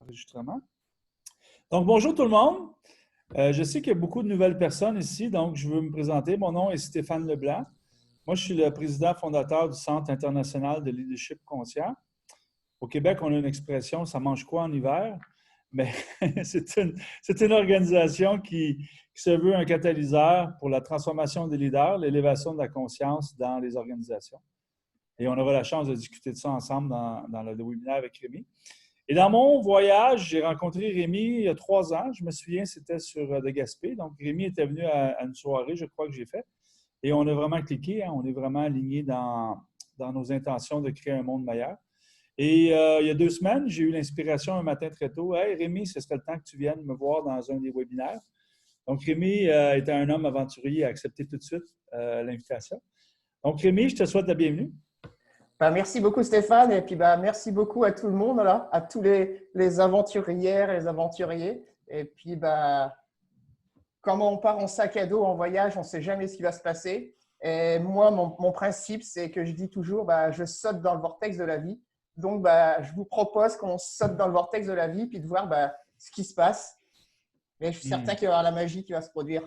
Enregistrement. Donc, bonjour tout le monde. Je sais qu'il y a beaucoup de nouvelles personnes ici, donc je veux me présenter. Mon nom est Stéphane Leblanc. Moi, je suis le président fondateur du Centre international de leadership conscient. Au Québec, on a une expression, ça mange quoi en hiver? Mais c'est une organisation qui se veut un catalyseur pour la transformation des leaders, l'élévation de la conscience dans les organisations. Et on aura la chance de discuter de ça ensemble dans le webinaire avec Rémi. Et dans mon voyage, j'ai rencontré Rémi il y a 3 ans. Je me souviens, c'était sur de Gaspé. Donc, Rémi était venu à une soirée, je crois que j'ai fait. Et on a vraiment cliqué. On est vraiment alignés dans nos intentions de créer un monde meilleur. Et il y a 2 semaines, j'ai eu l'inspiration un matin très tôt. « Hey, Rémi, ce serait le temps que tu viennes me voir dans un des webinaires. » Donc, Rémi était un homme aventurier, a accepté tout de suite l'invitation. Donc, Rémi, je te souhaite la bienvenue. Merci beaucoup Stéphane et puis merci beaucoup à tout le monde, là, à tous les aventurières et les aventuriers. Et puis quand on part en sac à dos en voyage, on ne sait jamais ce qui va se passer. Et moi, mon principe, c'est que je dis toujours, je saute dans le vortex de la vie. Donc, je vous propose qu'on saute dans le vortex de la vie puis de voir ce qui se passe. Mais je suis certain qu'il y aura la magie qui va se produire.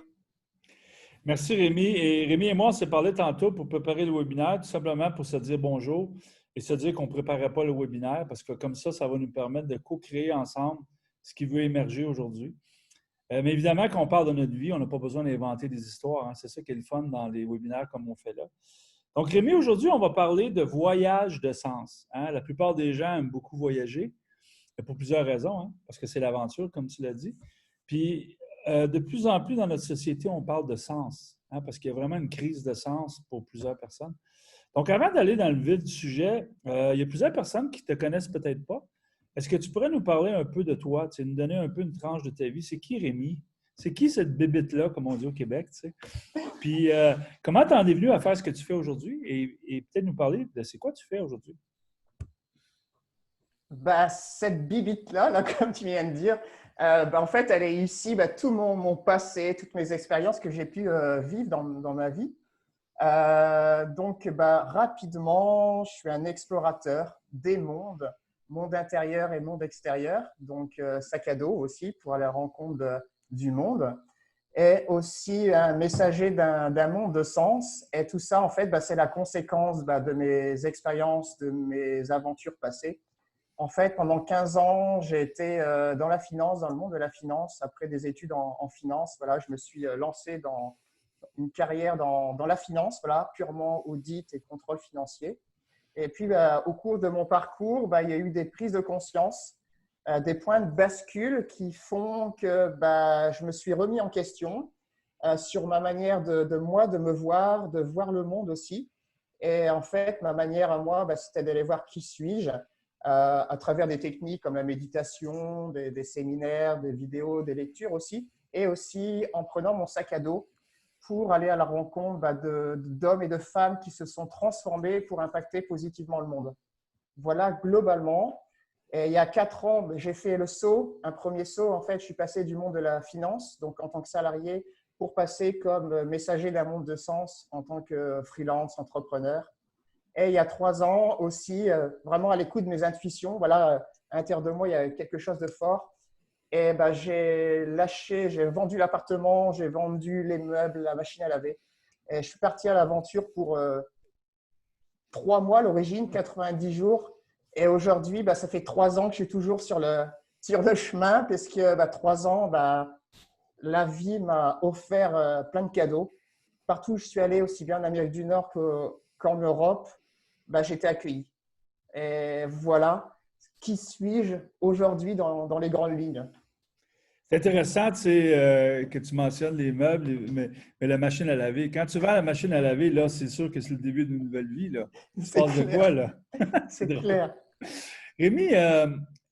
Merci Rémi. Et Rémi et moi, on s'est parlé tantôt pour préparer le webinaire, tout simplement pour se dire bonjour et se dire qu'on ne préparait pas le webinaire parce que comme ça va nous permettre de co-créer ensemble ce qui veut émerger aujourd'hui. Mais évidemment, quand on parle de notre vie, on n'a pas besoin d'inventer des histoires. Hein. C'est ça qui est le fun dans les webinaires comme on fait là. Donc Rémi, aujourd'hui, on va parler de voyage de sens. Hein. La plupart des gens aiment beaucoup voyager, pour plusieurs raisons, hein, parce que c'est l'aventure, comme tu l'as dit. Puis, de plus en plus dans notre société, on parle de sens, hein, parce qu'il y a vraiment une crise de sens pour plusieurs personnes. Donc, avant d'aller dans le vif du sujet, il y a plusieurs personnes qui ne te connaissent peut-être pas. Est-ce que tu pourrais nous parler un peu de toi, nous donner un peu une tranche de ta vie? C'est qui Rémi? C'est qui cette bébête-là, comme on dit au Québec? T'sais? Puis, comment tu en es venu à faire ce que tu fais aujourd'hui? Et peut-être nous parler de c'est quoi tu fais aujourd'hui? Cette bibite-là, comme tu viens de dire, en fait, elle est ici, tout mon passé, toutes mes expériences que j'ai pu vivre dans ma vie. Donc, rapidement, je suis un explorateur des mondes, monde intérieur et monde extérieur, donc sac à dos aussi pour aller à la rencontre du monde, et aussi un messager d'un monde de sens. Et tout ça, en fait, c'est la conséquence de mes expériences, de mes aventures passées. En fait, pendant 15 ans, j'ai été dans la finance, dans le monde de la finance. Après des études en finance, voilà, je me suis lancé dans une carrière dans la finance, voilà, purement audit et contrôle financier. Et puis, au cours de mon parcours, il y a eu des prises de conscience, des points de bascule qui font que je me suis remis en question sur ma manière de moi, de me voir, de voir le monde aussi. Et en fait, ma manière à moi, c'était d'aller voir qui suis-je à travers des techniques comme la méditation, des séminaires, des vidéos, des lectures aussi, et aussi en prenant mon sac à dos pour aller à la rencontre d'hommes et de femmes qui se sont transformés pour impacter positivement le monde. Voilà, globalement. Et il y a 4 ans, j'ai fait le saut, un premier saut. En fait, je suis passé du monde de la finance, donc en tant que salarié, pour passer comme messager d'un monde de sens en tant que freelance, entrepreneur. Et il y a 3 ans aussi, vraiment à l'écoute de mes intuitions, voilà, à l'intérieur de moi, il y a quelque chose de fort. Et j'ai vendu l'appartement, j'ai vendu les meubles, la machine à laver. Et je suis parti à l'aventure pour 3 mois à l'origine, 90 jours. Et aujourd'hui, ça fait 3 ans que je suis toujours sur le chemin, parce que 3 ans, la vie m'a offert plein de cadeaux. Partout où je suis allé, aussi bien en Amérique du Nord qu'en Europe, j'ai été accueilli. Et voilà, qui suis-je aujourd'hui dans les grandes lignes? C'est intéressant que tu mentionnes les meubles, mais la machine à laver. Quand tu vends la machine à laver, là, c'est sûr que c'est le début d'une nouvelle vie. Là. Tu passes de quoi, là? C'est clair. Rémi,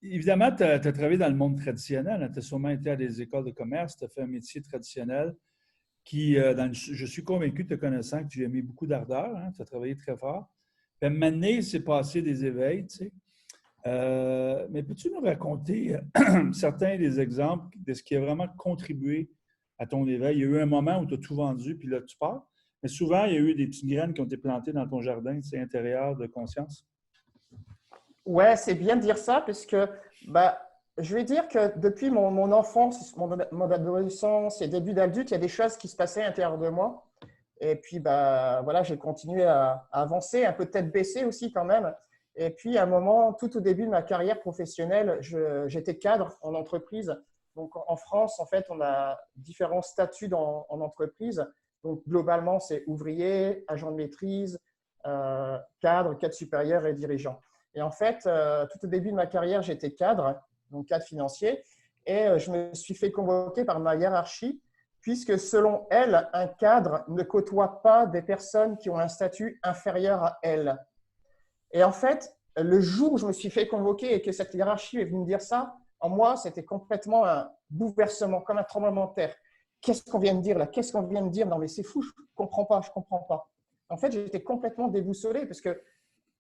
évidemment, tu as travaillé dans le monde traditionnel. Hein. Tu as sûrement été à des écoles de commerce, tu as fait un métier traditionnel qui, je suis convaincu, te connaissant, que tu as mis beaucoup d'ardeur. Hein. Tu as travaillé très fort. Puis à un moment donné, il s'est passé des éveils, tu sais. Mais peux-tu nous raconter certains des exemples de ce qui a vraiment contribué à ton éveil? Il y a eu un moment où tu as tout vendu, puis là, tu pars. Mais souvent, il y a eu des petites graines qui ont été plantées dans ton jardin, intérieur de conscience. Ouais, c'est bien de dire ça, parce que Je vais dire que depuis mon enfance, mon adolescence et début d'adulte, il y a des choses qui se passaient à l'intérieur de moi. Et puis, bah, voilà, j'ai continué à avancer, un peu tête baissée aussi quand même. Et puis, à un moment, tout au début de ma carrière professionnelle, j'étais cadre en entreprise. Donc, en France, en fait, on a différents statuts en entreprise. Donc, globalement, c'est ouvrier, agent de maîtrise, cadre supérieur et dirigeant. Et en fait, tout au début de ma carrière, j'étais cadre, donc cadre financier. Et je me suis fait convoquer par ma hiérarchie puisque selon elle, un cadre ne côtoie pas des personnes qui ont un statut inférieur à elle. Et en fait, le jour où je me suis fait convoquer et que cette hiérarchie est venue me dire ça, en moi, c'était complètement un bouleversement, comme un tremblement de terre. Qu'est-ce qu'on vient de dire là? Qu'est-ce qu'on vient de dire? Non, mais c'est fou, je ne comprends pas, je ne comprends pas. En fait, j'étais complètement déboussolé parce que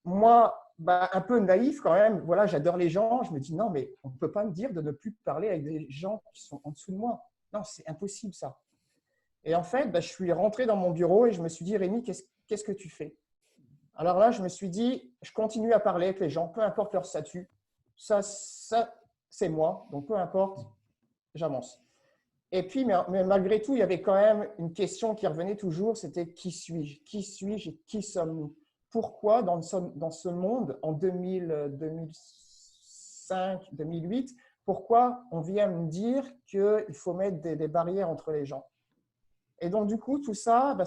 moi, bah, un peu naïf quand même, voilà, j'adore les gens. Je me dis non, mais on ne peut pas me dire de ne plus parler avec des gens qui sont en dessous de moi. Non, c'est impossible ça. Et en fait, bah, je suis rentré dans mon bureau et je me suis dit, Rémi, qu'est-ce que tu fais? Alors là, je me suis dit, je continue à parler avec les gens, peu importe leur statut. Ça c'est moi, donc peu importe, j'avance. Et puis, mais malgré tout, il y avait quand même une question qui revenait toujours, c'était qui suis-je? Qui suis-je et qui sommes-nous? Pourquoi dans ce monde, en 2005, 2008, pourquoi on vient me dire qu'il faut mettre des barrières entre les gens? Et donc, du coup, tout ça, bah,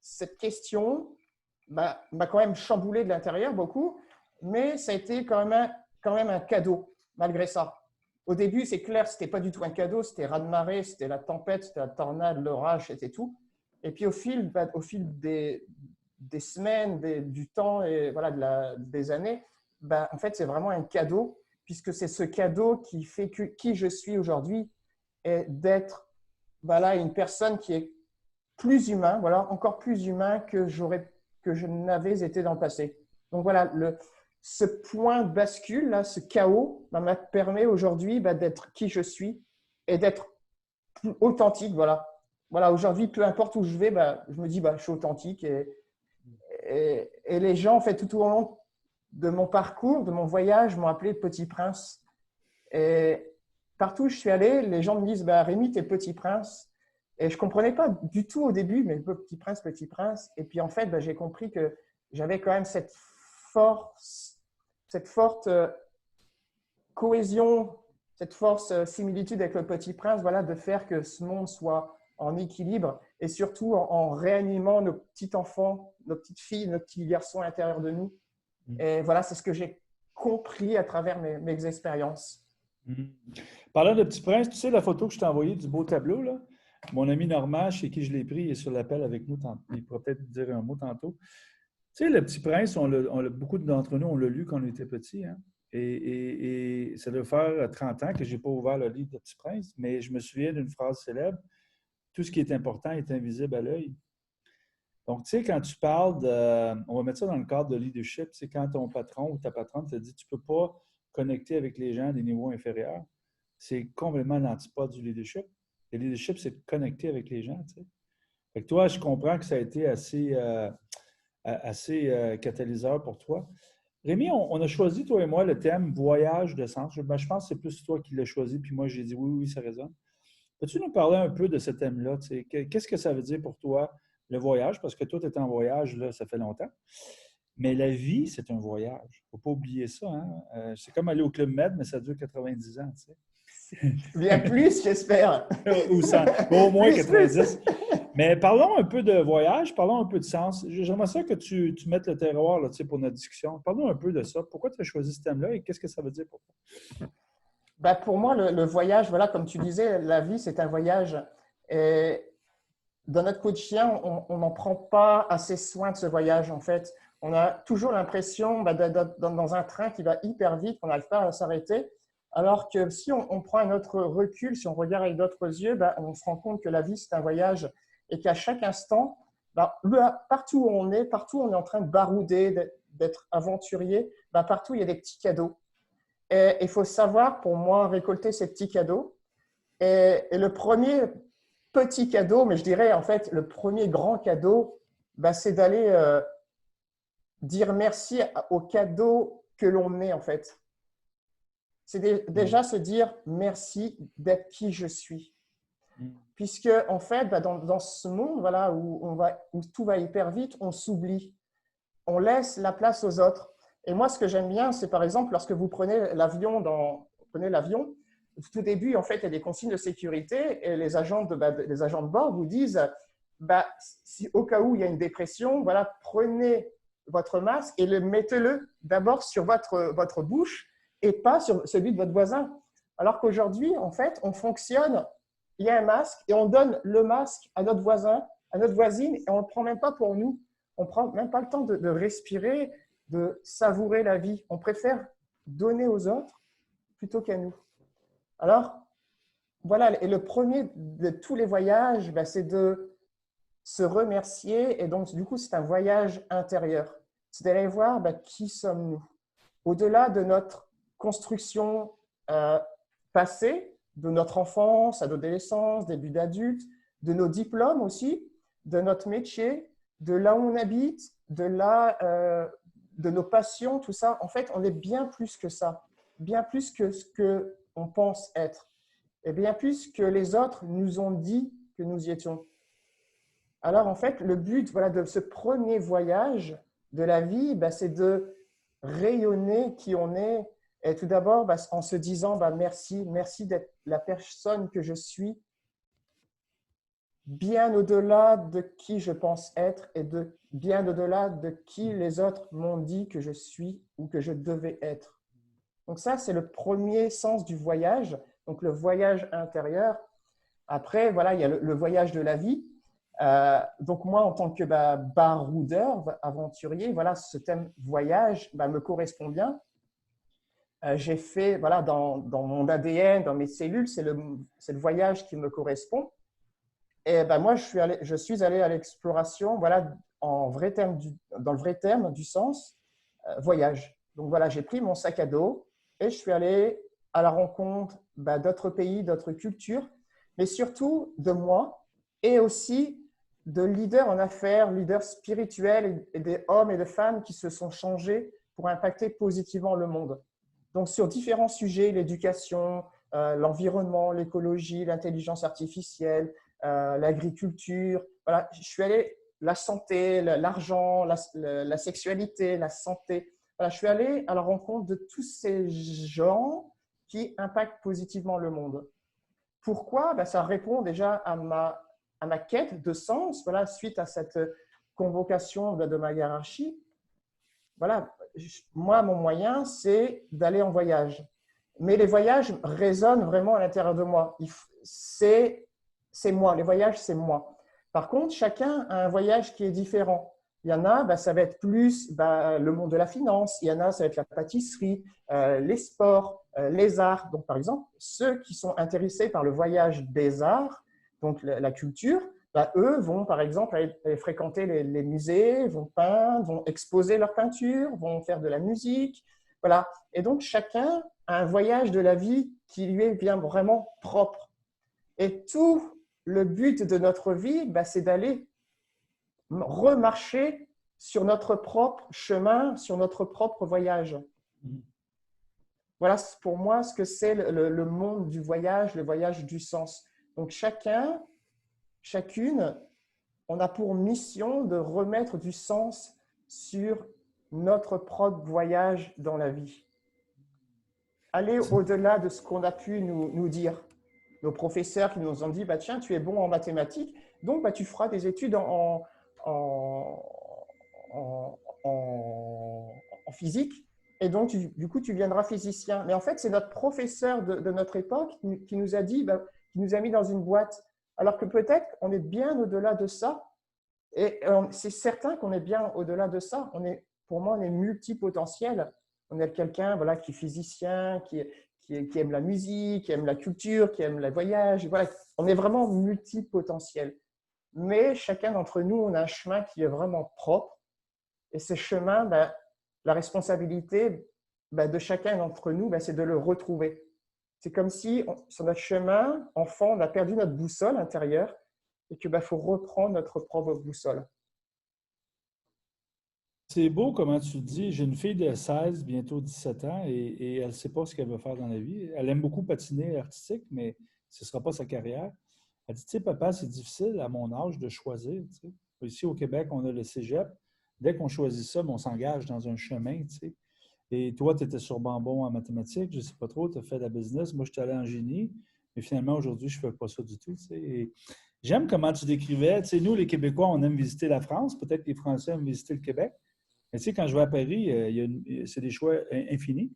cette question m'a quand même chamboulé de l'intérieur beaucoup, mais ça a été quand même un cadeau, malgré ça. Au début, c'est clair, ce n'était pas du tout un cadeau, c'était raz-de-marée, c'était la tempête, c'était la tornade, l'orage, c'était tout. Et puis, au fil des semaines, du temps et voilà, des années, bah, en fait, c'est vraiment un cadeau, puisque c'est ce cadeau qui fait qui je suis aujourd'hui et d'être voilà, une personne qui est plus humain, voilà, encore plus humain que je n'avais été dans le passé. Donc voilà, ce point de bascule, là, ce chaos, bah, me permet aujourd'hui bah, d'être qui je suis et d'être plus authentique. Voilà, voilà aujourd'hui, peu importe où je vais, bah, je me dis bah, je suis authentique et les gens, en fait, tout au long de mon parcours, de mon voyage, m'ont appelé Petit Prince. Et partout où je suis allé, les gens me disent bah, Rémi, t'es Petit Prince. Et je ne comprenais pas du tout au début, mais Petit Prince, Petit Prince. Et puis en fait, bah, j'ai compris que j'avais quand même cette forte cohésion, cette force similitude avec le Petit Prince, voilà, de faire que ce monde soit en équilibre et surtout en réanimant nos petits enfants, nos petites filles, nos petits garçons à l'intérieur de nous. Et voilà, c'est ce que j'ai compris à travers mes expériences. Parlant de Petit Prince, tu sais la photo que je t'ai envoyée du beau tableau, là? Mon ami Normand, chez qui je l'ai pris, il est sur l'appel avec nous. Il pourra peut-être dire un mot tantôt. Tu sais, le Petit Prince, beaucoup d'entre nous, on l'a lu quand on était petits. Hein? Et ça doit faire 30 ans que je n'ai pas ouvert le livre de Petit Prince, mais je me souviens d'une phrase célèbre. Tout ce qui est important est invisible à l'œil. Donc, tu sais, quand tu parles on va mettre ça dans le cadre de leadership, c'est quand ton patron ou ta patronne te dit tu ne peux pas connecter avec les gens à des niveaux inférieurs, c'est complètement l'antipode du leadership. Le leadership, c'est de connecter avec les gens, tu sais. Fait que toi, je comprends que ça a été assez catalyseur pour toi. Rémi, on a choisi, toi et moi, le thème voyage de sens. Je pense que c'est plus toi qui l'as choisi, puis moi, j'ai dit oui, oui, ça résonne. Peux-tu nous parler un peu de ce thème-là? Qu'est-ce que ça veut dire pour toi, le voyage? Parce que toi, tu es en voyage, là, ça fait longtemps. Mais la vie, c'est un voyage. Il ne faut pas oublier ça. Hein? C'est comme aller au Club Med, mais ça dure 90 ans. Tu sais. Bien plus, j'espère. Ou 100, au moins Plus. 90. Mais parlons un peu de voyage, parlons un peu de sens. J'aimerais ça que tu mettes le terroir là, pour notre discussion. Parlons un peu de ça. Pourquoi tu as choisi ce thème-là et qu'est-ce que ça veut dire pour toi? Bah, pour moi, le voyage, voilà, comme tu disais, la vie, c'est un voyage. Et dans notre quotidien, on n'en prend pas assez soin de ce voyage, en fait. On a toujours l'impression d'être dans un train qui va hyper vite, qu'on n'arrive pas à s'arrêter. Alors que si on prend un autre recul, si on regarde avec d'autres yeux, bah, on se rend compte que la vie, c'est un voyage et qu'à chaque instant, bah, partout où on est en train de barouder, d'être aventurier, bah, partout, il y a des petits cadeaux. Et il faut savoir, pour moi, récolter ces petits cadeaux. Et le premier petit cadeau, mais je dirais en fait le premier grand cadeau, bah, c'est d'aller dire merci aux cadeaux que l'on est en fait. C'est déjà se dire merci d'être qui je suis. Puisque, en fait, dans ce monde voilà, où tout va hyper vite, on s'oublie. On laisse la place aux autres. Et moi, ce que j'aime bien, c'est par exemple, lorsque vous prenez l'avion, tout début, en fait, il y a des consignes de sécurité et les agents de bord vous disent si au cas où il y a une dépression, voilà, prenez votre masque et mettez-le d'abord sur votre bouche et pas sur celui de votre voisin. Alors qu'aujourd'hui, en fait, on fonctionne, il y a un masque et on donne le masque à notre voisin, à notre voisine et on ne le prend même pas pour nous. On ne prend même pas le temps de respirer, de savourer la vie. On préfère donner aux autres plutôt qu'à nous. Alors, voilà, et le premier de tous les voyages, c'est de se remercier. Et donc, du coup, c'est un voyage intérieur. C'est d'aller voir qui sommes-nous. Au-delà de notre construction passée, de notre enfance, adolescence, début d'adulte, de nos diplômes aussi, de notre métier, de là où on habite, de nos passions, tout ça. En fait, on est bien plus que ça, bien plus que ce qu'on pense être, et bien plus que les autres nous ont dit que nous y étions. Alors, en fait, le but de ce premier voyage de la vie, c'est de rayonner qui on est, et tout d'abord en se disant merci d'être la personne que je suis, bien au-delà de qui je pense être et bien au-delà de qui les autres m'ont dit que je suis ou que je devais être. Donc ça, c'est le premier sens du voyage, donc le voyage intérieur. Après, voilà, il y a le voyage de la vie. Donc moi, en tant que baroudeur, aventurier, voilà, ce thème voyage me correspond bien. J'ai fait, voilà, dans mon ADN, dans mes cellules, c'est le voyage qui me correspond. Et moi, je suis allé à l'exploration, voilà, dans le vrai terme du sens, voyage. Donc voilà, j'ai pris mon sac à dos et je suis allé à la rencontre d'autres pays, d'autres cultures, mais surtout de moi et aussi de leaders en affaires, leaders spirituels et des hommes et des femmes qui se sont changés pour impacter positivement le monde. Donc sur différents sujets, l'éducation, l'environnement, l'écologie, l'intelligence artificielle, l'agriculture. Voilà, je suis allé la santé, l'argent, la sexualité, la santé. Voilà, je suis allé à la rencontre de tous ces gens qui impactent positivement le monde. Pourquoi? Ça répond déjà à ma quête de sens, voilà, suite à cette convocation de ma hiérarchie. Voilà, moi, mon moyen, c'est d'aller en voyage. Mais les voyages résonnent vraiment à l'intérieur de moi. C'est moi, les voyages, c'est moi. Par contre, chacun a un voyage qui est différent. Il y en a, ça va être plus le monde de la finance. Il y en a, ça va être la pâtisserie, les sports, les arts. Donc, par exemple, ceux qui sont intéressés par le voyage des arts, donc la culture, eux vont, par exemple, aller fréquenter les musées, vont peindre, vont exposer leurs peintures, vont faire de la musique. Voilà. Et donc, chacun a un voyage de la vie qui lui est bien vraiment propre. Et tout le but de notre vie, c'est d'aller remarcher sur notre propre chemin, sur notre propre voyage. Voilà pour moi ce que c'est le monde du voyage, le voyage du sens. Donc chacune, on a pour mission de remettre du sens sur notre propre voyage dans la vie. Aller au-delà de ce qu'on a pu nous dire. Nos professeurs qui nous ont dit, tiens, tu es bon en mathématiques, donc tu feras des études en physique, et donc du coup, tu deviendras physicien. Mais en fait, c'est notre professeur de notre époque qui nous a dit, qui nous a mis dans une boîte, alors que peut-être on est bien au-delà de ça, et c'est certain qu'on est bien au-delà de ça. Pour moi, on est multipotentiel. On est quelqu'un voilà, qui est physicien, qui aime la musique, qui aime la culture, qui aime le voyage. Voilà, on est vraiment multipotentiel. Mais chacun d'entre nous, on a un chemin qui est vraiment propre. Et ce chemin, la responsabilité de chacun d'entre nous, c'est de le retrouver. C'est comme si, sur notre chemin, enfant, on a perdu notre boussole intérieure et qu'il faut reprendre notre propre boussole. c'est beau comment tu le dis. J'ai une fille de 16, bientôt 17 ans, et elle ne sait pas ce qu'elle veut faire dans la vie. Elle aime beaucoup patiner artistique, mais ce ne sera pas sa carrière. Elle dit, tu sais, papa, c'est difficile à mon âge de choisir. Tu sais. Ici au Québec, on a le cégep. Dès qu'on choisit ça, on s'engage dans un chemin. Tu sais. Et toi, tu étais sur Bambon en mathématiques, je ne sais pas trop, tu as fait de la business. Moi, je suis allé en génie, mais finalement, aujourd'hui, je ne fais pas ça du tout. Tu sais. Et j'aime comment tu décrivais. Tu sais, nous, les Québécois, on aime visiter la France. Peut-être que les Français aiment visiter le Québec. Mais tu sais, quand je vais à Paris, c'est des choix infinis.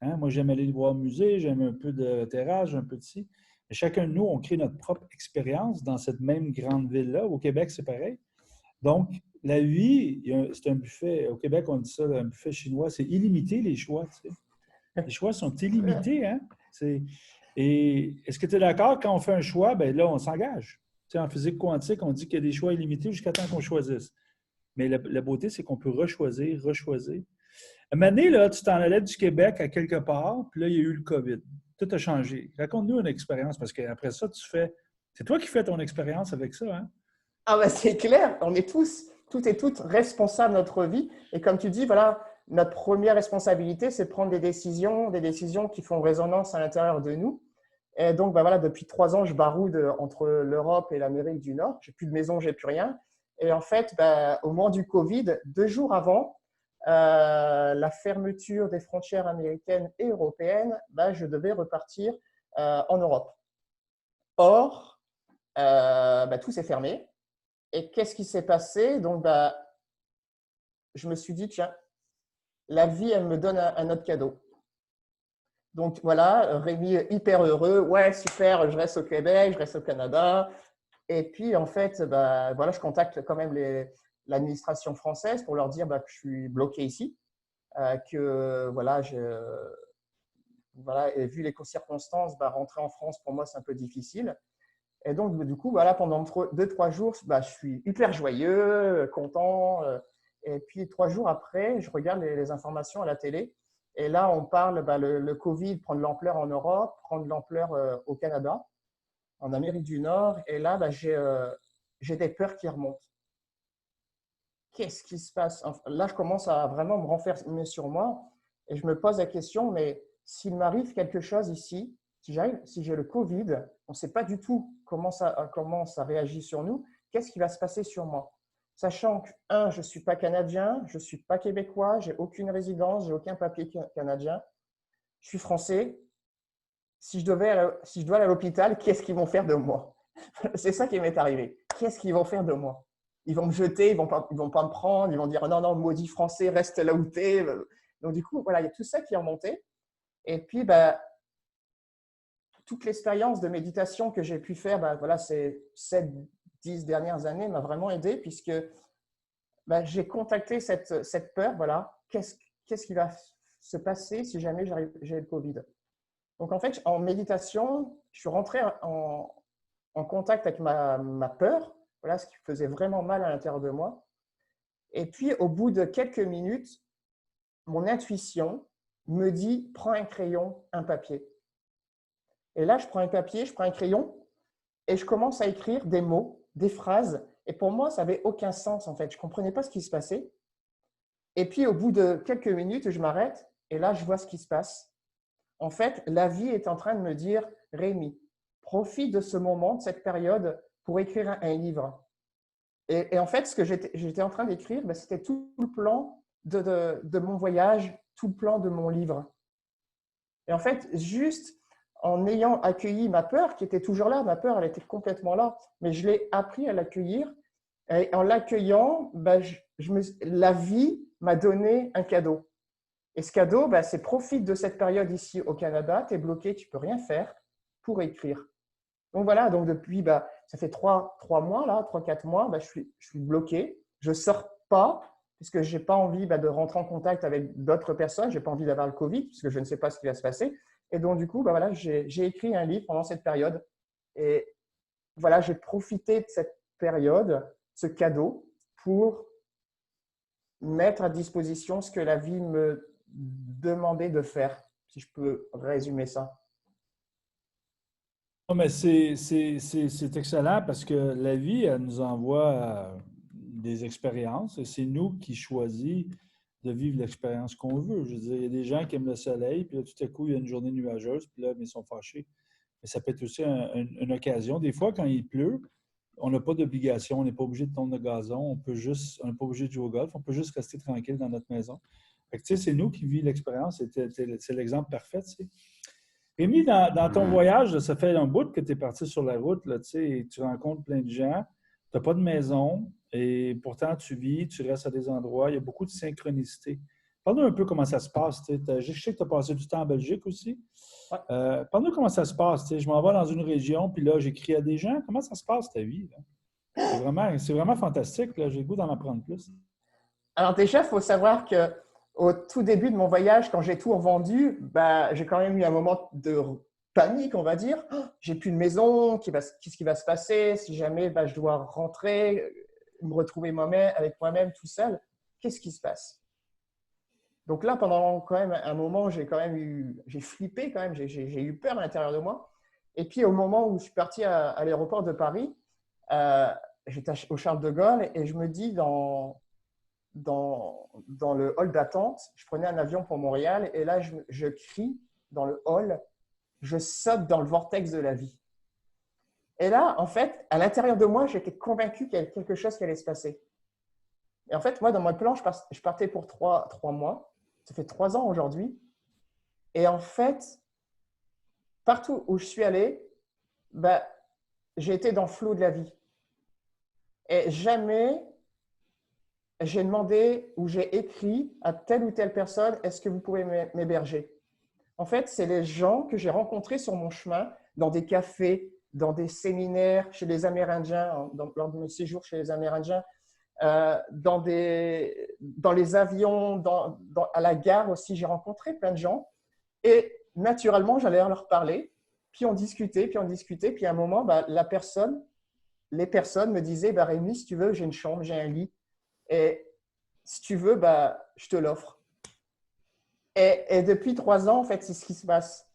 Hein? Moi, j'aime aller voir le musée, j'aime un peu de terrasse, un peu de ci. Mais chacun de nous, on crée notre propre expérience dans cette même grande ville-là. Au Québec, c'est pareil. Donc, la vie, c'est un buffet. Au Québec, on dit ça, un buffet chinois, c'est illimité les choix. Tu sais. Les choix sont illimités. Hein? Et est-ce que tu es d'accord, quand on fait un choix, ben là, on s'engage. Tu sais, en physique quantique, on dit qu'il y a des choix illimités jusqu'à temps qu'on choisisse. Mais la beauté, c'est qu'on peut rechoisir, rechoisir. À un moment donné, là, tu t'en allais du Québec à quelque part, puis là, il y a eu le COVID. Tout a changé. Raconte-nous une expérience, parce qu'après ça, c'est toi qui fais ton expérience avec ça, hein? Ah bah c'est clair, on est tous, toutes et toutes responsables de notre vie. Et comme tu dis, voilà, notre première responsabilité, c'est de prendre des décisions qui font résonance à l'intérieur de nous. Et donc, bah voilà, depuis 3 ans, je baroude entre l'Europe et l'Amérique du Nord. J'ai plus de maison, j'ai plus rien. Et en fait, bah, au moment du Covid, 2 jours avant la fermeture des frontières américaines et européennes, bah, je devais repartir en Europe. Or, bah, tout s'est fermé. Et qu'est-ce qui s'est passé? Donc, bah, je me suis dit, tiens, la vie, elle me donne un autre cadeau. Donc voilà, Rémi hyper heureux, ouais, super, je reste au Québec, je reste au Canada. Et puis en fait, bah, voilà, je contacte quand même l'administration française pour leur dire bah, que je suis bloqué ici, que voilà, voilà, et vu les circonstances, bah, rentrer en France pour moi c'est un peu difficile. Et donc du coup, voilà, pendant 2-3 jours, bah, je suis hyper joyeux, content. Et puis 3 jours après, je regarde les informations à la télé. Et là, on parle, bah, le Covid prend de l'ampleur en Europe, prend de l'ampleur au Canada, en Amérique du Nord. Et là, bah, j'ai des peurs qui remontent. Qu'est-ce qui se passe? Enfin, là, je commence à vraiment me renfermer sur moi et je me pose la question, mais s'il m'arrive quelque chose ici, si j'ai le Covid, on ne sait pas du tout comment ça réagit sur nous, qu'est-ce qui va se passer sur moi? Sachant que, je ne suis pas canadien, je ne suis pas québécois, j'ai aucune résidence, j'ai aucun papier canadien, je suis français. Si je dois aller à l'hôpital, qu'est-ce qu'ils vont faire de moi? C'est ça qui m'est arrivé. Qu'est-ce qu'ils vont faire de moi? Ils vont me jeter, ils vont pas me prendre, ils vont dire non, non, maudit français, reste là où tu es. Donc, du coup, voilà, il y a tout ça qui est remonté. Et puis, bah, toute l'expérience de méditation que j'ai pu faire, bah, voilà, ces 7-10 dernières années m'a vraiment aidé puisque bah, j'ai contacté cette peur. Voilà, qu'est-ce qui va se passer si jamais j'ai le Covid? Donc, en fait, en méditation, je suis rentré en contact avec ma peur, voilà, ce qui faisait vraiment mal à l'intérieur de moi. Et puis, au bout de quelques minutes, mon intuition me dit, prends un crayon, un papier. Et là, je prends un papier, je prends un crayon et je commence à écrire des mots, des phrases. Et pour moi, ça n'avait aucun sens, en fait. Je ne comprenais pas ce qui se passait. Et puis, au bout de quelques minutes, je m'arrête et là, je vois ce qui se passe. En fait, la vie est en train de me dire, Rémi, profite de ce moment, de cette période, pour écrire un livre. Et en fait, ce que j'étais en train d'écrire, ben, c'était tout le plan de mon voyage, tout le plan de mon livre. Et en fait, juste en ayant accueilli ma peur, qui était toujours là, ma peur, elle était complètement là, mais je l'ai appris à l'accueillir. Et en l'accueillant, ben, la vie m'a donné un cadeau. Et ce cadeau, ben, c'est profite de cette période ici au Canada, tu es bloqué, tu ne peux rien faire pour écrire. Donc voilà, donc depuis, bah, ça fait 3 mois, là, 3-4 mois, bah, je suis bloqué. Je ne sors pas parce que je n'ai pas envie de rentrer en contact avec d'autres personnes. Je n'ai pas envie d'avoir le Covid parce que je ne sais pas ce qui va se passer. Et donc, du coup, bah, voilà, j'ai écrit un livre pendant cette période. Et voilà, j'ai profité de cette période, ce cadeau, pour mettre à disposition ce que la vie me demandait de faire, si je peux résumer ça. Non, mais c'est excellent parce que la vie, elle nous envoie des expériences et c'est nous qui choisissons de vivre l'expérience qu'on veut. Je veux dire, il y a des gens qui aiment le soleil, puis là, tout à coup, il y a une journée nuageuse, puis là, ils sont fâchés. Mais ça peut être aussi une occasion. Des fois, quand il pleut, on n'a pas d'obligation, on n'est pas obligé de tondre le gazon, on n'est pas obligé de jouer au golf, on peut juste rester tranquille dans notre maison. Fait que, tu sais, c'est nous qui vivons l'expérience, c'est l'exemple parfait, tu sais. Rémi, dans ton voyage, là, ça fait un bout que tu es parti sur la route, là, tu sais, et tu rencontres plein de gens, tu n'as pas de maison, et pourtant tu vis, tu restes à des endroits, il y a beaucoup de synchronicité. Parle-nous un peu comment ça se passe. Tu sais. Je sais que tu as passé du temps en Belgique aussi. Ouais. Parle-nous comment ça se passe. Tu sais. Je m'en vais dans une région, puis là, j'écris à des gens. Comment ça se passe, ta vie? Là? C'est vraiment fantastique. Là. J'ai le goût d'en apprendre plus. Alors déjà, il faut savoir que au tout début de mon voyage, quand j'ai tout revendu, bah, j'ai quand même eu un moment de panique, on va dire. Oh, j'ai plus de maison, qu'est-ce qui va se passer si jamais bah, je dois rentrer, me retrouver moi-même, avec moi-même tout seul? Qu'est-ce qui se passe? Donc là, pendant quand même un moment, j'ai flippé quand même, j'ai eu peur à l'intérieur de moi. Et puis au moment où je suis parti à l'aéroport de Paris, j'étais au Charles de Gaulle et je me dis dans le hall d'attente, je prenais un avion pour Montréal et là, je crie dans le hall, je saute dans le vortex de la vie. Et là, en fait, à l'intérieur de moi, j'étais convaincu qu'il y avait quelque chose qui allait se passer. Et en fait, moi, dans mon plan, je partais pour trois mois. Ça fait 3 ans aujourd'hui. Et en fait, partout où je suis allé, bah, j'ai été dans le flot de la vie. Et jamais j'ai demandé ou j'ai écrit à telle ou telle personne, est-ce que vous pouvez m'héberger? En fait, c'est les gens que j'ai rencontrés sur mon chemin, dans des cafés, dans des séminaires, chez les Amérindiens, lors de mes séjours chez les Amérindiens, dans les avions, à la gare aussi, j'ai rencontré plein de gens. Et naturellement, j'allais leur parler, puis on discutait, puis à un moment, bah, les personnes me disaient, bah, Rémi, si tu veux, j'ai une chambre, j'ai un lit, et si tu veux, bah, je te l'offre. Et depuis 3 ans, en fait, c'est ce qui se passe.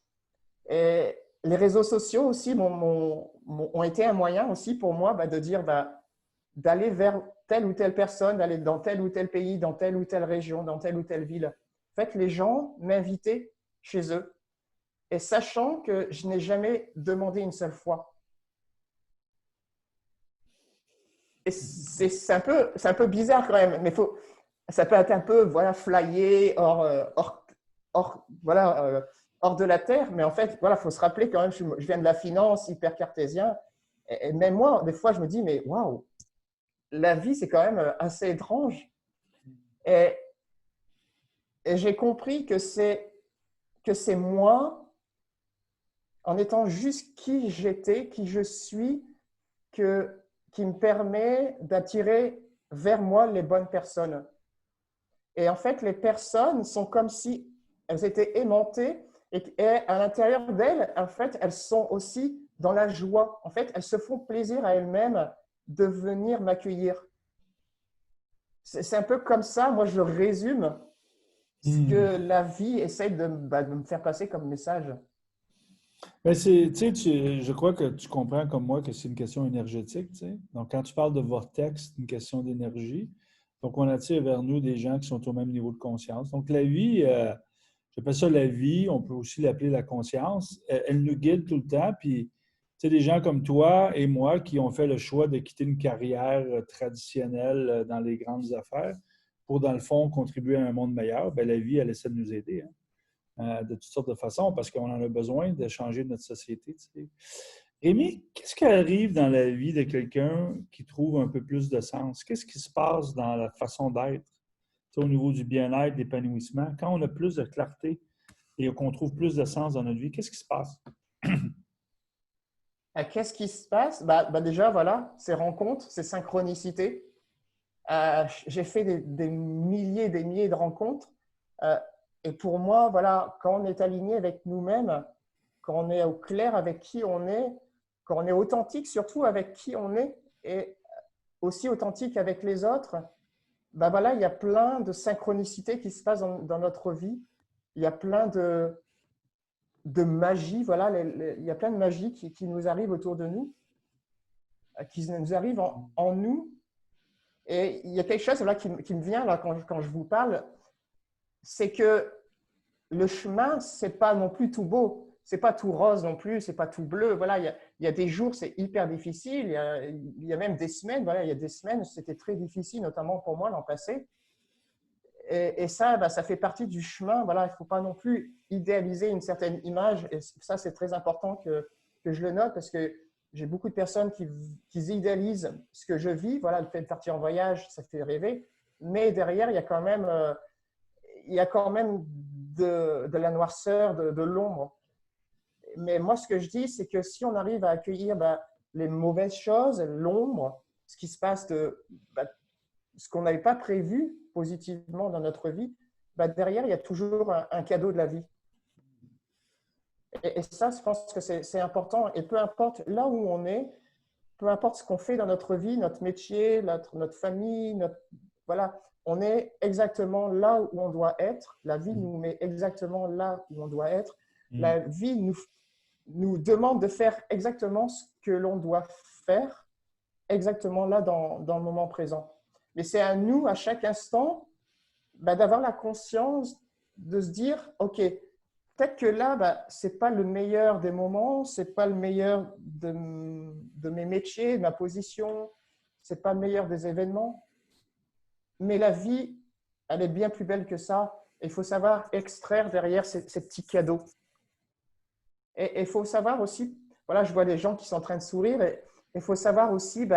Et les réseaux sociaux aussi ont été un moyen aussi pour moi bah, de dire bah, d'aller vers telle ou telle personne, d'aller dans tel ou tel pays, dans telle ou telle région, dans telle ou telle ville. En fait, les gens m'invitaient chez eux et sachant que je n'ai jamais demandé une seule fois. Et c'est un peu bizarre quand même, mais ça peut être un peu voilà, flyé, hors de la terre, mais en fait, voilà, faut se rappeler quand même, je viens de la finance, hyper cartésien, et même moi, des fois, je me dis, mais waouh, la vie, c'est quand même assez étrange. Et, et j'ai compris que c'est moi, en étant juste qui j'étais, qui je suis, qui me permet d'attirer vers moi les bonnes personnes. Et en fait, les personnes sont comme si elles étaient aimantées et à l'intérieur d'elles, en fait, elles sont aussi dans la joie. En fait, elles se font plaisir à elles-mêmes de venir m'accueillir. C'est un peu comme ça, moi, je résume ce que la vie essaie de me faire passer comme message. Ben je crois que tu comprends comme moi que c'est une question énergétique. Tu sais. Donc, quand tu parles de vortex, c'est une question d'énergie. Donc, on attire vers nous des gens qui sont au même niveau de conscience. Donc, la vie, j'appelle ça la vie, on peut aussi l'appeler la conscience. Elle nous guide tout le temps. Puis, tu sais, des gens comme toi et moi qui ont fait le choix de quitter une carrière traditionnelle dans les grandes affaires pour, dans le fond, contribuer à un monde meilleur, ben, la vie, elle essaie de nous aider. Hein. De toutes sortes de façons parce qu'on en a besoin de changer notre société. Tu sais. Rémi, qu'est-ce qui arrive dans la vie de quelqu'un qui trouve un peu plus de sens? Qu'est-ce qui se passe dans la façon d'être, tu sais, au niveau du bien-être, de l'épanouissement? Quand on a plus de clarté et qu'on trouve plus de sens dans notre vie, qu'est-ce qui se passe? Qu'est-ce qui se passe? Déjà, voilà, ces rencontres, ces synchronicités. J'ai fait des milliers et des milliers de rencontres. Et pour moi, voilà, quand on est aligné avec nous-mêmes, quand on est au clair avec qui on est, quand on est authentique surtout avec qui on est et aussi authentique avec les autres, voilà, il y a plein de synchronicités qui se passent dans notre vie. Il y a plein de magie, voilà, il y a plein de magie qui nous arrive autour de nous, qui nous arrive en nous. Et il y a quelque chose là qui me vient là, quand je vous parle, c'est que le chemin, ce n'est pas non plus tout beau, ce n'est pas tout rose non plus, ce n'est pas tout bleu. Voilà, il y a des jours, c'est hyper difficile, il y a même des semaines, voilà, il y a des semaines, c'était très difficile, notamment pour moi l'an passé. Et ça, bah, ça fait partie du chemin. Voilà, il ne faut pas non plus idéaliser une certaine image. Et ça, c'est très important que je le note parce que j'ai beaucoup de personnes qui idéalisent ce que je vis. Voilà, le fait de partir en voyage, ça fait rêver. Mais derrière, il y a quand même de la noirceur, de l'ombre. Mais moi, ce que je dis, c'est que si on arrive à accueillir les mauvaises choses, l'ombre, ce qui se passe ce qu'on n'avait pas prévu positivement dans notre vie, derrière, il y a toujours un cadeau de la vie. Et ça, je pense que c'est important. Et peu importe là où on est, peu importe ce qu'on fait dans notre vie, notre métier, notre famille, voilà, on est exactement là où on doit être. La vie nous met exactement là où on doit être. La vie nous demande de faire exactement ce que l'on doit faire, exactement là dans le moment présent. Mais c'est à nous, à chaque instant, d'avoir la conscience de se dire, OK, peut-être que là, ce n'est pas le meilleur des moments, ce n'est pas le meilleur de mes métiers, de ma position, ce n'est pas le meilleur des événements, mais la vie, elle est bien plus belle que ça. Il faut savoir extraire derrière ces petits cadeaux. Et il faut savoir aussi, voilà, je vois des gens qui sont en train de sourire, et il faut savoir aussi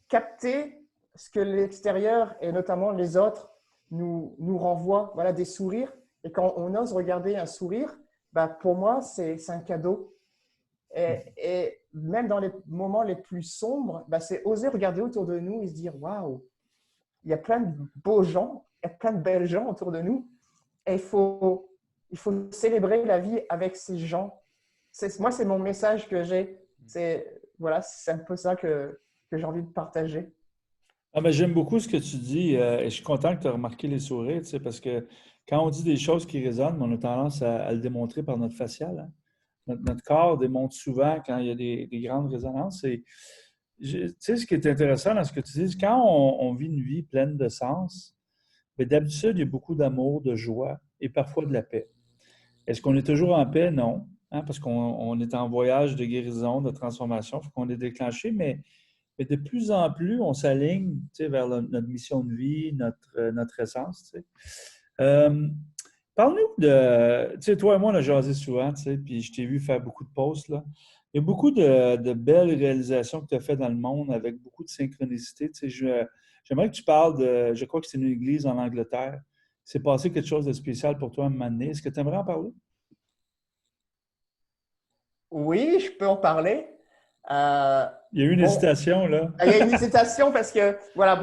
capter ce que l'extérieur et notamment les autres nous renvoient, voilà, des sourires. Et quand on ose regarder un sourire, pour moi, c'est un cadeau. Et même dans les moments les plus sombres, c'est oser regarder autour de nous et se dire, waouh, il y a plein de beaux gens, il y a plein de belles gens autour de nous. Et il faut célébrer la vie avec ces gens. Moi, c'est mon message que j'ai. Voilà, c'est un peu ça que j'ai envie de partager. Ah ben, j'aime beaucoup ce que tu dis et je suis content que tu as remarqué les sourires, tu sais, parce que quand on dit des choses qui résonnent, on a tendance à le démontrer par notre facial, hein. Notre corps démontre souvent quand il y a des grandes résonances. Et tu sais, ce qui est intéressant dans ce que tu dis, quand on vit une vie pleine de sens, mais d'habitude, il y a beaucoup d'amour, de joie et parfois de la paix. Est-ce qu'on est toujours en paix? Non, hein, parce qu'on est en voyage de guérison, de transformation, il faut qu'on est déclenché, mais de plus en plus, on s'aligne, tu sais, vers notre mission de vie, notre essence. Tu sais. Euh, Parle-nous de, tu sais, toi et moi, on a jasé souvent, tu sais, puis je t'ai vu faire beaucoup de posts, là. Il y a beaucoup de belles réalisations que tu as faites dans le monde avec beaucoup de synchronicité. Tu sais, j'aimerais que tu parles je crois que c'est une église en Angleterre. C'est passé quelque chose de spécial pour toi à un moment donné. Est-ce que tu aimerais en parler? Oui, je peux en parler. Euh, Il y a eu une bon, hésitation, là. il y a une hésitation parce que, voilà,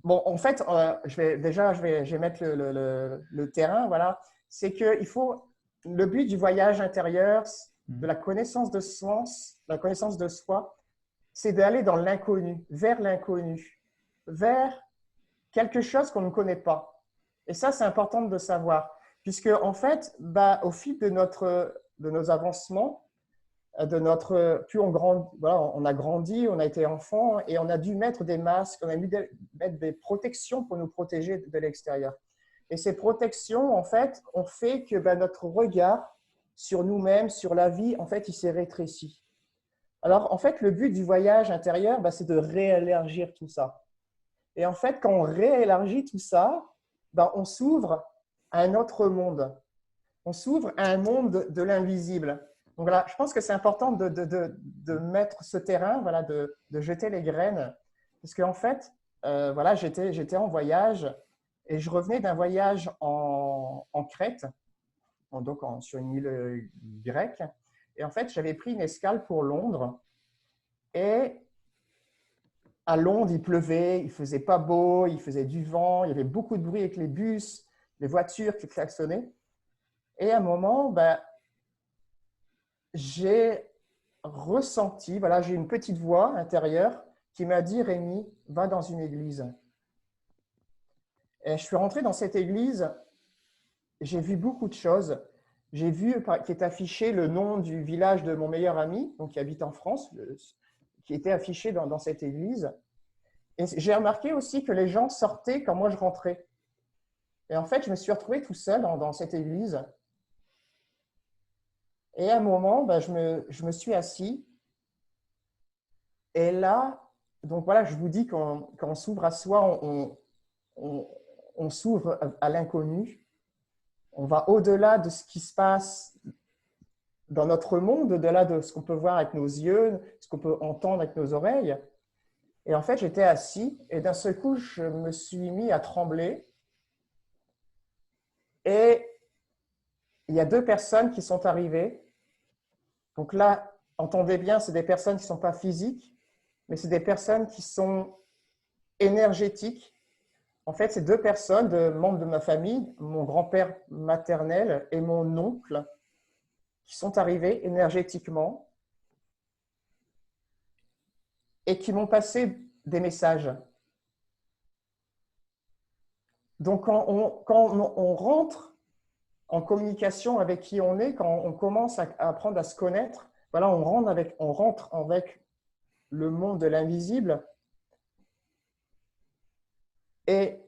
en fait, je vais mettre le terrain, voilà. C'est que le but du voyage intérieur, de la connaissance de soi, c'est d'aller dans l'inconnu, vers quelque chose qu'on ne connaît pas. Et ça, c'est important de savoir, puisque, en fait, au fil de nos avancements, plus on grandit, voilà, on a grandi, on a été enfant et on a dû mettre des masques, on a dû mettre des protections pour nous protéger de l'extérieur. Et ces protections, en fait, ont fait que notre regard sur nous-mêmes, sur la vie, en fait, il s'est rétréci. Alors, en fait, le but du voyage intérieur, c'est de réélargir tout ça. Et en fait, quand on réélargit tout ça, on s'ouvre à un autre monde. On s'ouvre à un monde de l'invisible. Donc voilà, je pense que c'est important de mettre ce terrain, voilà, de jeter les graines. Parce qu'en fait, voilà, j'étais en voyage et je revenais d'un voyage en Crète, donc sur une île grecque. Et en fait, j'avais pris une escale pour Londres. Et à Londres, il pleuvait, il faisait pas beau, il faisait du vent, il y avait beaucoup de bruit avec les bus, les voitures qui klaxonnaient. Et à un moment, j'ai ressenti, voilà, j'ai une petite voix intérieure qui m'a dit, Rémi, va dans une église. Et je suis rentré dans cette église, j'ai vu beaucoup de choses. J'ai vu qui est affiché le nom du village de mon meilleur ami, donc qui habite en France, qui était affiché dans cette église. Et j'ai remarqué aussi que les gens sortaient quand moi je rentrais. Et en fait, je me suis retrouvé tout seul dans cette église. Et à un moment, ben, je me suis assis. Et là, donc voilà, je vous dis, quand on s'ouvre à soi, on, on s'ouvre à l'inconnu. On va au-delà de ce qui se passe dans notre monde, au-delà de ce qu'on peut voir avec nos yeux, ce qu'on peut entendre avec nos oreilles. Et en fait, j'étais assis et d'un seul coup, je me suis mis à trembler. Et il y a deux personnes qui sont arrivées. Donc là, entendez bien, c'est des personnes qui ne sont pas physiques, mais c'est des personnes qui sont énergétiques. En fait, c'est deux personnes, membres de ma famille, mon grand-père maternel et mon oncle, qui sont arrivés énergétiquement et qui m'ont passé des messages. Donc, quand on rentre en communication avec qui on est, quand on commence à apprendre à se connaître, voilà, on rentre avec le monde de l'invisible. Et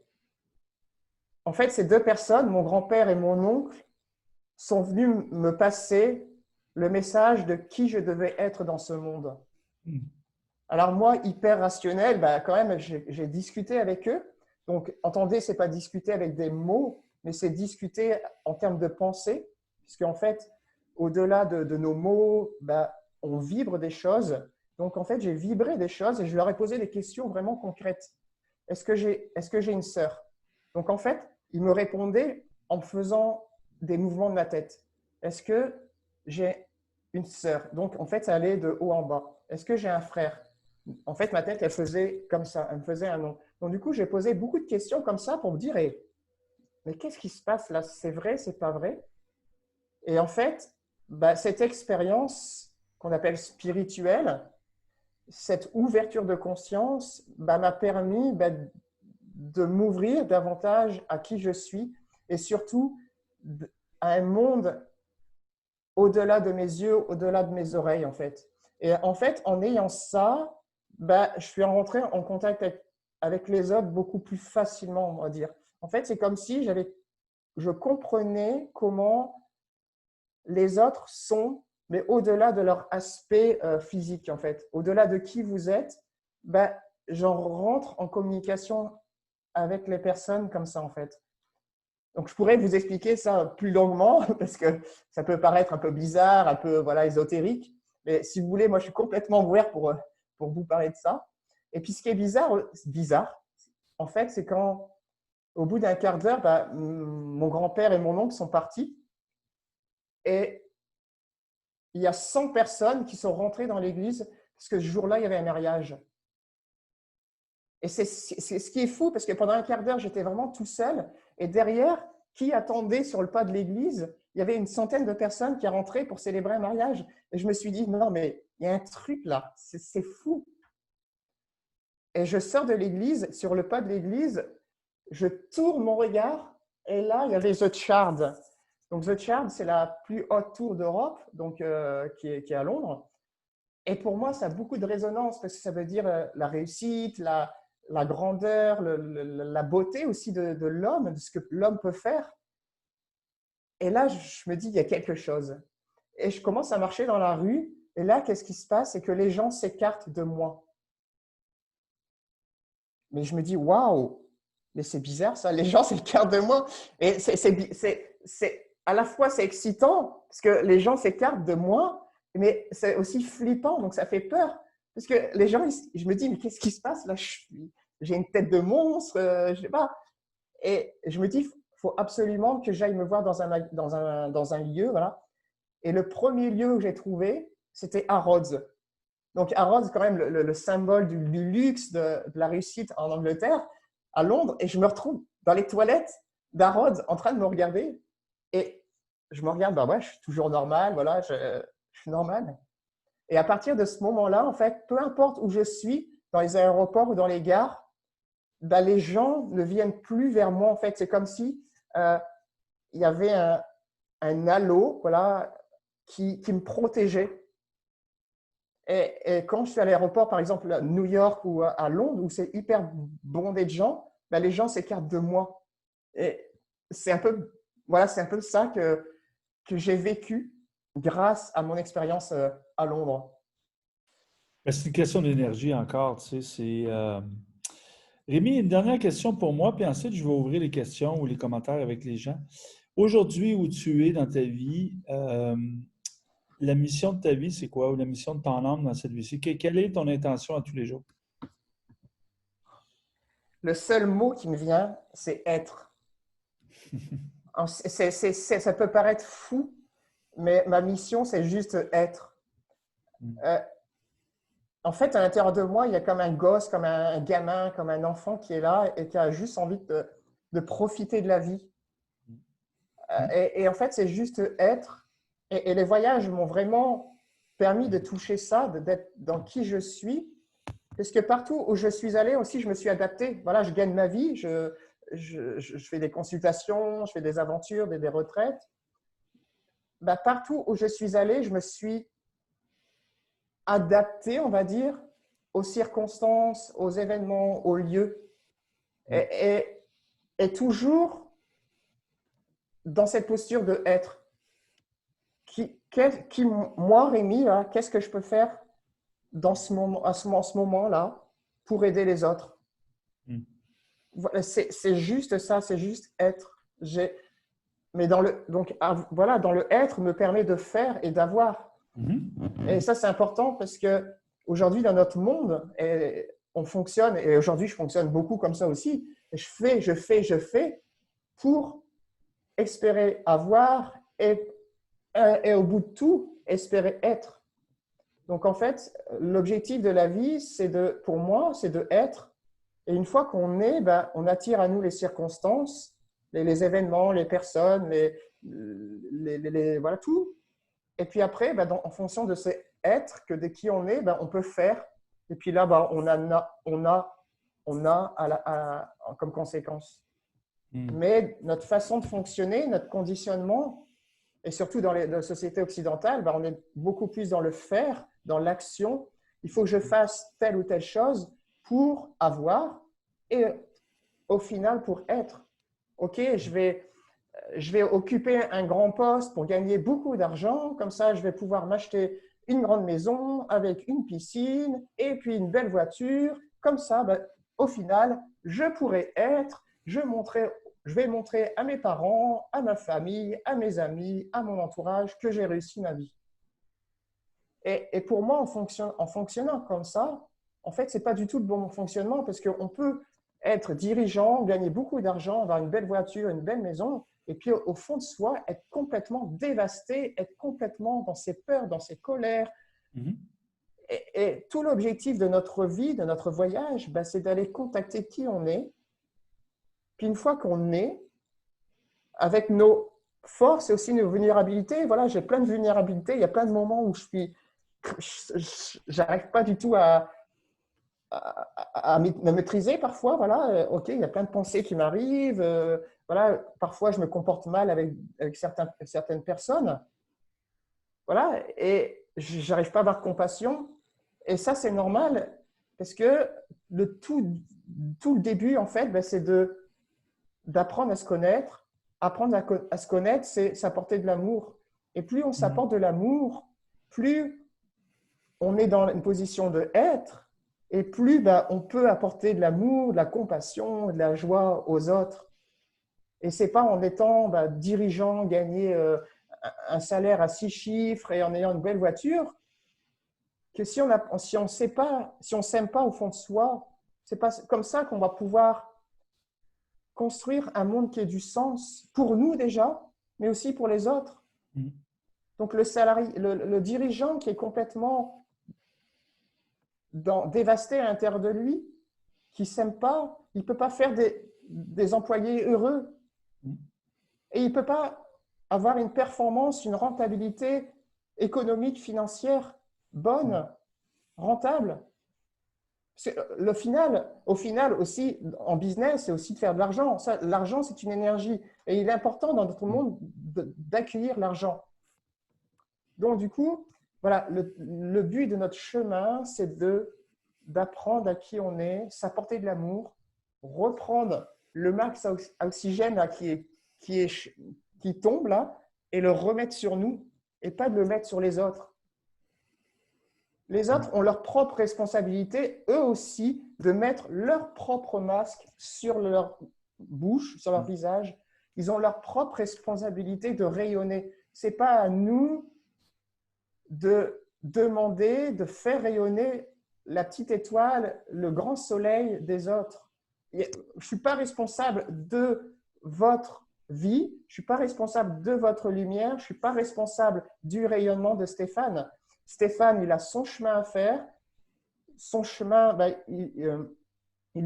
en fait, ces deux personnes, mon grand-père et mon oncle, sont venus me passer le message de qui je devais être dans ce monde. Alors moi, hyper rationnel, bah, quand même, j'ai discuté avec eux. Donc, entendez, ce n'est pas discuter avec des mots, mais c'est discuter en termes de pensée, puisqu'en fait, au-delà de nos mots, bah, on vibre des choses. Donc, en fait, j'ai vibré des choses et je leur ai posé des questions vraiment concrètes. Est-ce que j'ai une sœur? Donc, en fait, ils me répondaient en me faisant des mouvements de la tête. Est-ce que j'ai une sœur? Donc, en fait, ça allait de haut en bas. Est-ce que j'ai un frère? En fait, ma tête, elle faisait comme ça, elle me faisait un nom. Donc, du coup, j'ai posé beaucoup de questions comme ça pour me dire, mais qu'est-ce qui se passe là? C'est vrai, c'est pas vrai? Et en fait, bah, cette expérience qu'on appelle spirituelle, cette ouverture de conscience bah, m'a permis bah, de m'ouvrir davantage à qui je suis et surtout à un monde au-delà de mes yeux, au-delà de mes oreilles, en fait. Et en fait, en ayant ça, bah, je suis rentré en contact avec les autres beaucoup plus facilement, on va dire. En fait, c'est comme si je comprenais comment les autres sont, mais au-delà de leur aspect physique, en fait. Au-delà de qui vous êtes, bah, j'en rentre en communication avec les personnes comme ça, en fait. Donc, je pourrais vous expliquer ça plus longuement parce que ça peut paraître un peu bizarre, un peu voilà, ésotérique. Mais si vous voulez, moi, je suis complètement ouvert pour vous parler de ça. Et puis, ce qui est bizarre en fait, c'est quand, au bout d'un quart d'heure, bah, mon grand-père et mon oncle sont partis. Et il y a 100 personnes qui sont rentrées dans l'église parce que ce jour-là, il y avait un mariage. Et c'est ce qui est fou parce que pendant un quart d'heure, j'étais vraiment tout seul. Et derrière, qui attendait sur le pas de l'église? Il y avait une centaine de personnes qui rentraient pour célébrer un mariage. Et je me suis dit, non, mais il y a un truc là, c'est fou. Et je sors de l'église, sur le pas de l'église, je tourne mon regard et là, il y avait The Shard. Donc, The Shard, c'est la plus haute tour d'Europe, donc qui est à Londres. Et pour moi, ça a beaucoup de résonance parce que ça veut dire la réussite, la grandeur, la beauté aussi de l'homme, de ce que l'homme peut faire. Et là, je me dis, il y a quelque chose. Et je commence à marcher dans la rue. Et là, qu'est-ce qui se passe? C'est que les gens s'écartent de moi. Mais je me dis, waouh, mais c'est bizarre ça, les gens s'écartent de moi. Et à la fois, c'est excitant parce que les gens s'écartent de moi, mais c'est aussi flippant, donc ça fait peur. Parce que les gens, je me dis, mais qu'est-ce qui se passe là? J'ai une tête de monstre, je sais pas. Et je me dis, il faut absolument que j'aille me voir dans un lieu. Voilà. Et le premier lieu que j'ai trouvé, c'était Harrods. Donc Harrods, quand même, le symbole du luxe, de la réussite en Angleterre, à Londres. Et je me retrouve dans les toilettes d'Harrods en train de me regarder. Et je me regarde, bah ouais, je suis toujours normal, voilà, je suis normal. Et à partir de ce moment-là, en fait, peu importe où je suis, dans les aéroports ou dans les gares, bah, les gens ne viennent plus vers moi. En fait, c'est comme si il y avait un halo, voilà, qui me protégeait. Et quand je suis à l'aéroport, par exemple à New York ou à Londres, où c'est hyper bondé de gens, ben, les gens s'écartent de moi. Et c'est un peu, voilà, c'est un peu ça que j'ai vécu grâce à mon expérience à Londres. Ben, c'est une question d'énergie encore, tu sais. Rémi, une dernière question pour moi, puis ensuite je vais ouvrir les questions ou les commentaires avec les gens. Aujourd'hui, où tu es dans ta vie, la mission de ta vie, c'est quoi? Ou la mission de ton âme dans cette vie-ci? Quelle est ton intention à tous les jours? Le seul mot qui me vient, c'est être. Ça peut paraître fou, mais ma mission, c'est juste être. Mm. Euh, En fait, à l'intérieur de moi, il y a comme un gosse, comme un gamin, comme un enfant qui est là et qui a juste envie de profiter de la vie. Mm. Et en fait, c'est juste être. Et les voyages m'ont vraiment permis de toucher ça, d'être dans qui je suis. Parce que partout où je suis allé aussi, je me suis adapté. Voilà, je gagne ma vie, je fais des consultations, je fais des aventures, des retraites. Bah, partout où je suis allé, je me suis adapté, on va dire, aux circonstances, aux événements, aux lieux. Mm. Et toujours dans cette posture de être. Moi, Rémi, qu'est-ce que je peux faire dans ce moment, à ce moment-là pour aider les autres? Mm. Voilà, c'est juste ça, c'est juste être. Mais voilà, dans le être me permet de faire et d'avoir. Mhm. Et ça, c'est important parce que aujourd'hui, dans notre monde, on fonctionne, et aujourd'hui, je fonctionne beaucoup comme ça aussi. Je fais pour espérer avoir et au bout de tout, espérer être. Donc, en fait, l'objectif de la vie, pour moi, c'est de être. Et une fois qu'on est, ben, on attire à nous les circonstances, les événements, les personnes, voilà, tout. Et puis après, ben, en fonction de ce être, de qui on est, ben, on peut faire. Et puis là, ben, on a comme conséquence. Mm. Mais notre façon de fonctionner, notre conditionnement, et surtout dans la société occidentale, ben, on est beaucoup plus dans le faire, dans l'action. Il faut que je fasse telle ou telle chose pour avoir et au final pour être. OK, je vais occuper un grand poste pour gagner beaucoup d'argent. Comme ça, je vais pouvoir m'acheter une grande maison avec une piscine et puis une belle voiture. Comme ça, ben, au final, je pourrai être, je vais montrer à mes parents, à ma famille, à mes amis, à mon entourage que j'ai réussi ma vie. Et pour moi, en fonctionnant comme ça, en fait, ce n'est pas du tout le bon fonctionnement parce qu'on peut être dirigeant, gagner beaucoup d'argent, avoir une belle voiture, une belle maison, et puis au fond de soi, être complètement dévasté, être complètement dans ses peurs, dans ses colères. Mhm. Et tout l'objectif de notre vie, de notre voyage, ben, c'est d'aller contacter qui on est. Puis une fois qu'on est, avec nos forces et aussi nos vulnérabilités, voilà, j'ai plein de vulnérabilités, il y a plein de moments où j'arrive pas du tout à me maîtriser parfois. Voilà, ok, il y a plein de pensées qui m'arrivent. Voilà, parfois je me comporte mal avec certaines personnes. Voilà, et j'arrive pas à avoir compassion. Et ça, c'est normal parce que tout le début, en fait, ben, c'est d'apprendre à se connaître. Apprendre à se connaître, c'est s'apporter de l'amour. Et plus on Mhm. s'apporte de l'amour, plus on est dans une position de être, et plus ben, on peut apporter de l'amour, de la compassion, de la joie aux autres. Et c'est pas en étant ben, dirigeant, gagner un salaire à 6 chiffres et en ayant une belle voiture que si on sait pas, si on s'aime pas au fond de soi, c'est pas comme ça qu'on va pouvoir construire un monde qui ait du sens pour nous déjà, mais aussi pour les autres. Mhm. Donc le dirigeant qui est complètement dévasté à l'intérieur de lui, qui ne s'aime pas, il ne peut pas faire des employés heureux. Mhm. Et il ne peut pas avoir une performance, une rentabilité économique, financière bonne, rentable. Au final aussi, en business, c'est aussi de faire de l'argent. L'argent, c'est une énergie. Et il est important dans notre monde d'accueillir l'argent. Donc, du coup, voilà, le but de notre chemin, c'est d'apprendre à qui on est, s'apporter de l'amour, reprendre le max à oxygène là, qui tombe là et le remettre sur nous et pas de le mettre sur les autres. Les autres ont leur propre responsabilité, eux aussi, de mettre leur propre masque sur leur bouche, sur leur visage. Ils ont leur propre responsabilité de rayonner. Ce n'est pas à nous de demander de faire rayonner la petite étoile, le grand soleil des autres. Je ne suis pas responsable de votre vie, je ne suis pas responsable de votre lumière, je ne suis pas responsable du rayonnement de Stéphane. Stéphane, il a son chemin à faire. Son chemin, il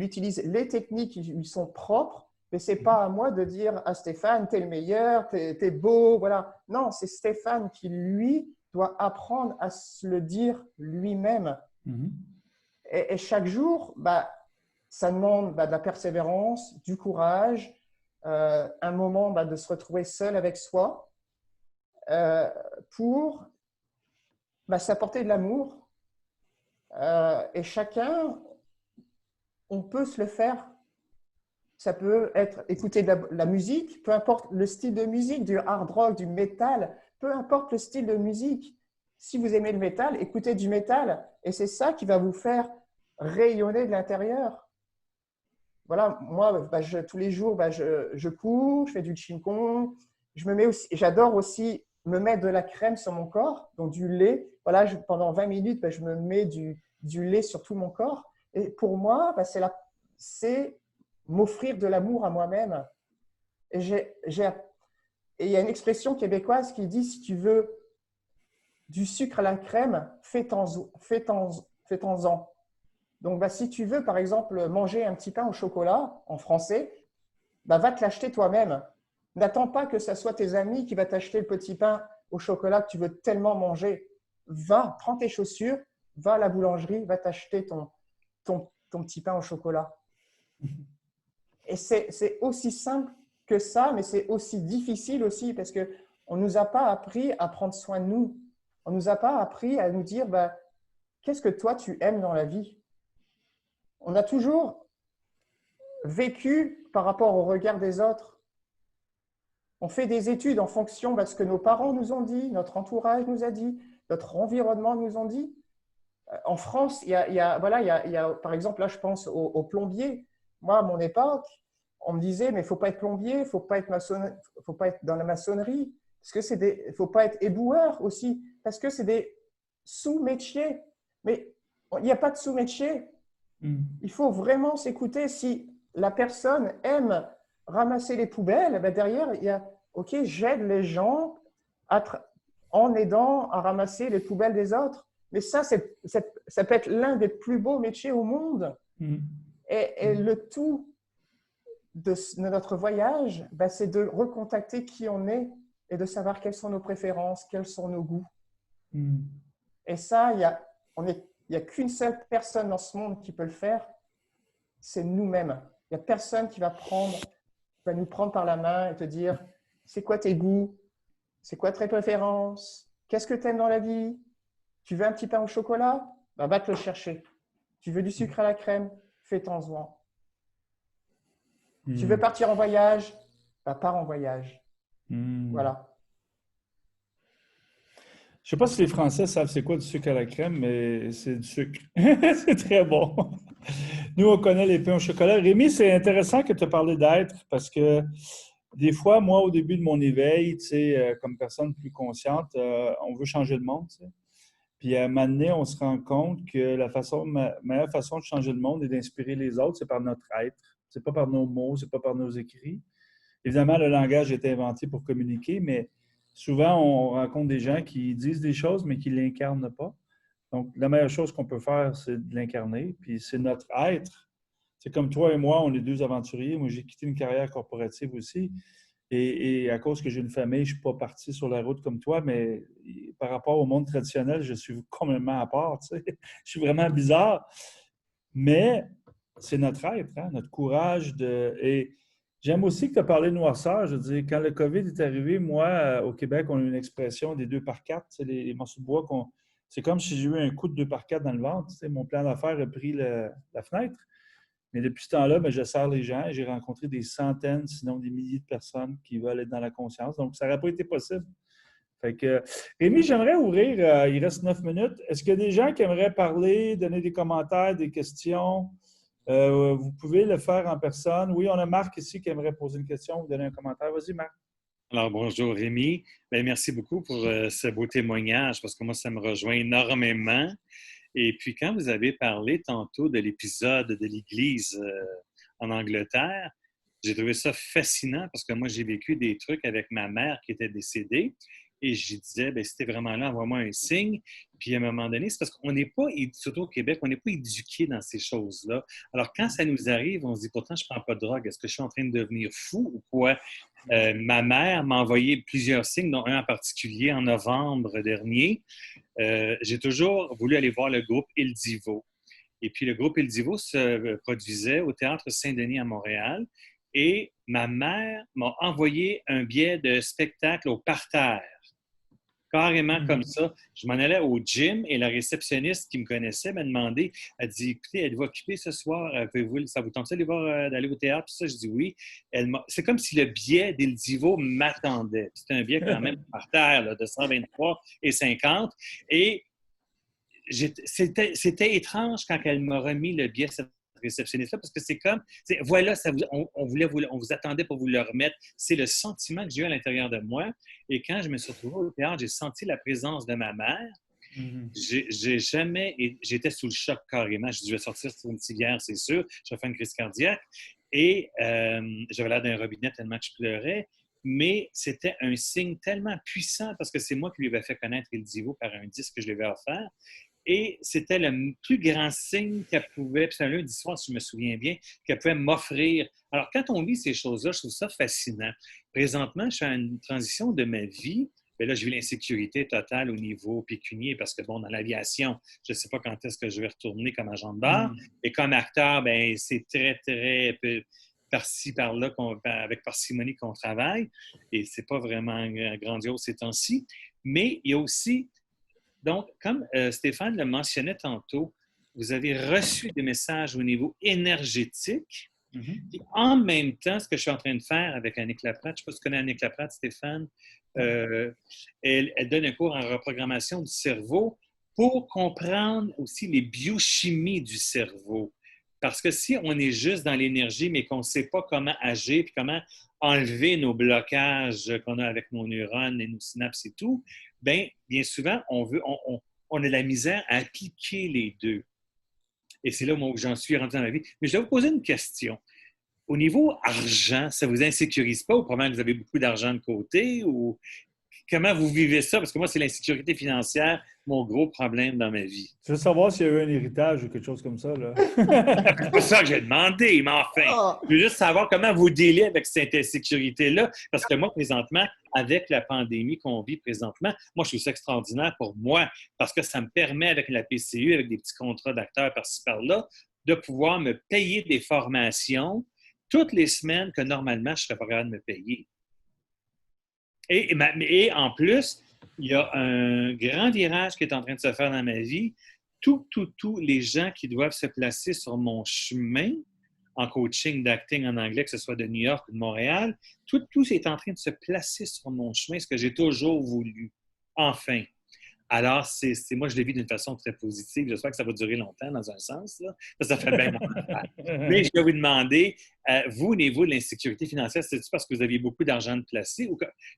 utilise les techniques qui lui sont propres, mais ce n'est pas à moi de dire à Stéphane, tu es le meilleur, tu es beau, voilà. Non, c'est Stéphane qui, lui, doit apprendre à se le dire lui-même. Et chaque jour, ça demande de la persévérance, du courage, un moment de se retrouver seul avec soi pour s'apporter de l'amour. Et chacun, on peut se le faire. Ça peut être écouter de la musique, peu importe le style de musique, du hard rock, du métal, peu importe le style de musique. Si vous aimez le métal, écoutez du métal. Et c'est ça qui va vous faire rayonner de l'intérieur. Voilà, moi, tous les jours, je cours, je fais du qigong. J'adore aussi me mettre de la crème sur mon corps, donc du lait. Voilà, pendant 20 minutes, je me mets du lait sur tout mon corps. Et pour moi, c'est m'offrir de l'amour à moi-même. Et il y a une expression québécoise qui dit, si tu veux du sucre à la crème, fais-en-en. Donc, si tu veux, par exemple, manger un petit pain au chocolat, en français, va te l'acheter toi-même. N'attends pas que ce soit tes amis qui vont t'acheter le petit pain au chocolat que tu veux tellement manger. Va, prends tes chaussures, va à la boulangerie, va t'acheter ton petit pain au chocolat. Et c'est aussi simple que ça, mais c'est aussi difficile aussi parce qu'on ne nous a pas appris à prendre soin de nous. On ne nous a pas appris à nous dire, qu'est-ce que toi tu aimes dans la vie? On a toujours vécu par rapport au regard des autres. On fait des études en fonction de ce que nos parents nous ont dit, notre entourage nous a dit, notre environnement nous ont dit. En France, il y a, par exemple, là, je pense aux plombiers. Moi, à mon époque, on me disait, mais il ne faut pas être plombier, il ne faut pas être dans la maçonnerie, parce que il ne faut pas être éboueur aussi, parce que c'est des sous-métiers. Mais il n'y a pas de sous-métier. Il faut vraiment s'écouter. Si la personne aime ramasser les poubelles, derrière, il y a, OK, j'aide les gens en aidant à ramasser les poubelles des autres. Mais ça peut être l'un des plus beaux métiers au monde. Et le tout de notre voyage, c'est de recontacter qui on est et de savoir quelles sont nos préférences, quels sont nos goûts. Et ça, il n'y a qu'une seule personne dans ce monde qui peut le faire, c'est nous-mêmes. Il n'y a personne qui va nous prendre par la main et te dire, c'est quoi tes goûts? C'est quoi tes préférences? Qu'est-ce que tu aimes dans la vie? Tu veux un petit pain au chocolat? Va te le chercher. Tu veux du sucre à la crème? Fais-t'en-en. Tu veux partir en voyage? Pars en voyage. Voilà. Je ne sais pas si les Français savent c'est quoi du sucre à la crème, mais c'est du sucre. C'est très bon. Nous, on connaît les pains au chocolat. Rémi, c'est intéressant que tu as parlé d'être parce que des fois, moi, au début de mon éveil, comme personne plus consciente, on veut changer le monde. Puis à un moment donné, on se rend compte que la meilleure façon de changer le monde et d'inspirer les autres, c'est par notre être. C'est pas par nos mots, c'est pas par nos écrits. Évidemment, le langage est inventé pour communiquer, mais souvent, on rencontre des gens qui disent des choses, mais qui ne l'incarnent pas. Donc, la meilleure chose qu'on peut faire, c'est de l'incarner. Puis c'est notre être. C'est comme toi et moi, on est deux aventuriers. Moi, j'ai quitté une carrière corporative aussi. Et à cause que j'ai une famille, je ne suis pas parti sur la route comme toi, mais par rapport au monde traditionnel, je suis complètement à part. Tu sais. Je suis vraiment bizarre. Mais c'est notre être, hein, notre courage. Et J'aime aussi que tu as parlé de noirceur. Je veux dire, quand le COVID est arrivé, moi, au Québec, on a une expression des 2 par 4. C'est les morceaux de bois qu'on. C'est comme si j'ai eu un coup de 2 par 4 dans le ventre. Tu sais, mon plan d'affaires a pris la fenêtre. Mais depuis ce temps-là, ben, je sers les gens et j'ai rencontré des centaines, sinon des milliers de personnes qui veulent être dans la conscience. Donc, ça n'aurait pas été possible. Fait que, Rémi, j'aimerais ouvrir, il reste 9 minutes. Est-ce qu'il y a des gens qui aimeraient parler, donner des commentaires, des questions? Vous pouvez le faire en personne. Oui, on a Marc ici qui aimerait poser une question ou donner un commentaire. Vas-y, Marc. Alors, bonjour Rémi. Bien, merci beaucoup pour ce beau témoignage parce que moi, ça me rejoint énormément. Et puis, quand vous avez parlé tantôt de l'épisode de l'Église en Angleterre, j'ai trouvé ça fascinant parce que moi, j'ai vécu des trucs avec ma mère qui était décédée et je disais, bien, si t'es vraiment là, envoie-moi un signe. Puis à un moment donné, c'est parce qu'on n'est pas, surtout au Québec, on n'est pas éduqué dans ces choses-là. Alors, quand ça nous arrive, on se dit, pourtant, je ne prends pas de drogue. Est-ce que je suis en train de devenir fou ou quoi? Ma mère m'a envoyé plusieurs signes, dont un en particulier en novembre dernier. J'ai toujours voulu aller voir le groupe Il Divo. Et puis, le groupe Il Divo se produisait au Théâtre Saint-Denis à Montréal. Et ma mère m'a envoyé un billet de spectacle au parterre. Carrément comme ça. Je m'en allais au gym et la réceptionniste qui me connaissait m'a demandé, elle dit, écoutez, êtes-vous occupée ce soir? Ça vous tente d'aller au théâtre? Tout ça, je dis oui. C'est comme si le billet d'Il Divo m'attendait. C'est un billet quand même par terre là, de 123,50. Et c'était étrange quand elle m'a remis le billet, cette réceptionniste-là, parce que c'est comme, voilà, on vous attendait pour vous le remettre. C'est le sentiment que j'ai eu à l'intérieur de moi. Et quand je me suis retrouvé au théâtre, j'ai senti la présence de ma mère. J'étais sous le choc carrément. Je vais sortir sur une civière, c'est sûr. Je vais faire une crise cardiaque. Et j'avais l'air d'un robinet tellement que je pleurais. Mais c'était un signe tellement puissant parce que c'est moi qui lui avais fait connaître Il Divo par un disque que je lui avais offert. Et c'était le plus grand signe qu'elle pouvait, puis c'est un lundi soir, si je me souviens bien, qu'elle pouvait m'offrir. Alors, quand on lit ces choses-là, je trouve ça fascinant. Présentement, je suis à une transition de ma vie. Bien là, je vis l'insécurité totale au niveau pécunier parce que, bon, dans l'aviation, je ne sais pas quand est-ce que je vais retourner comme agent de bar. Et comme acteur, bien, c'est très, très par-ci, par-là, avec parcimonie qu'on travaille. Et ce n'est pas vraiment grandiose ces temps-ci. Mais il y a aussi donc, comme Stéphane le mentionnait tantôt, vous avez reçu des messages au niveau énergétique. Et en même temps, ce que je suis en train de faire avec Annick Laprade, je ne sais pas si tu connais Annick Laprade, Stéphane, elle donne un cours en reprogrammation du cerveau pour comprendre aussi les biochimies du cerveau. Parce que si on est juste dans l'énergie, mais qu'on ne sait pas comment agir, puis comment enlever nos blocages qu'on a avec nos neurones et nos synapses et tout, bien souvent, on a de la misère à appliquer les deux. Et c'est là où j'en suis rendu dans ma vie. Mais je vais vous poser une question. Au niveau argent, ça ne vous insécurise pas ou probablement que vous avez beaucoup d'argent de côté ou comment vous vivez ça? Parce que moi, c'est l'insécurité financière, mon gros problème dans ma vie. Tu veux savoir s'il y a eu un héritage ou quelque chose comme ça, là? C'est pas ça que j'ai demandé, mais enfin, je veux juste savoir comment vous dealez avec cette insécurité-là. Parce que moi, présentement, avec la pandémie qu'on vit présentement, moi, je trouve ça extraordinaire pour moi parce que ça me permet, avec la PCU, avec des petits contrats d'acteurs par-ci, par-là, de pouvoir me payer des formations toutes les semaines que normalement, je ne serais pas capable de me payer. Et en plus, il y a un grand virage qui est en train de se faire dans ma vie. Tous les gens qui doivent se placer sur mon chemin en coaching d'acting en anglais, que ce soit de New York ou de Montréal, tout est en train de se placer sur mon chemin, ce que j'ai toujours voulu. Enfin. Alors, moi, je le vis d'une façon très positive. J'espère que ça va durer longtemps, dans un sens. Là. Ça fait bien longtemps. Mais je vais vous demander, vous, au niveau de l'insécurité financière, c'est-tu parce que vous aviez beaucoup d'argent de placer?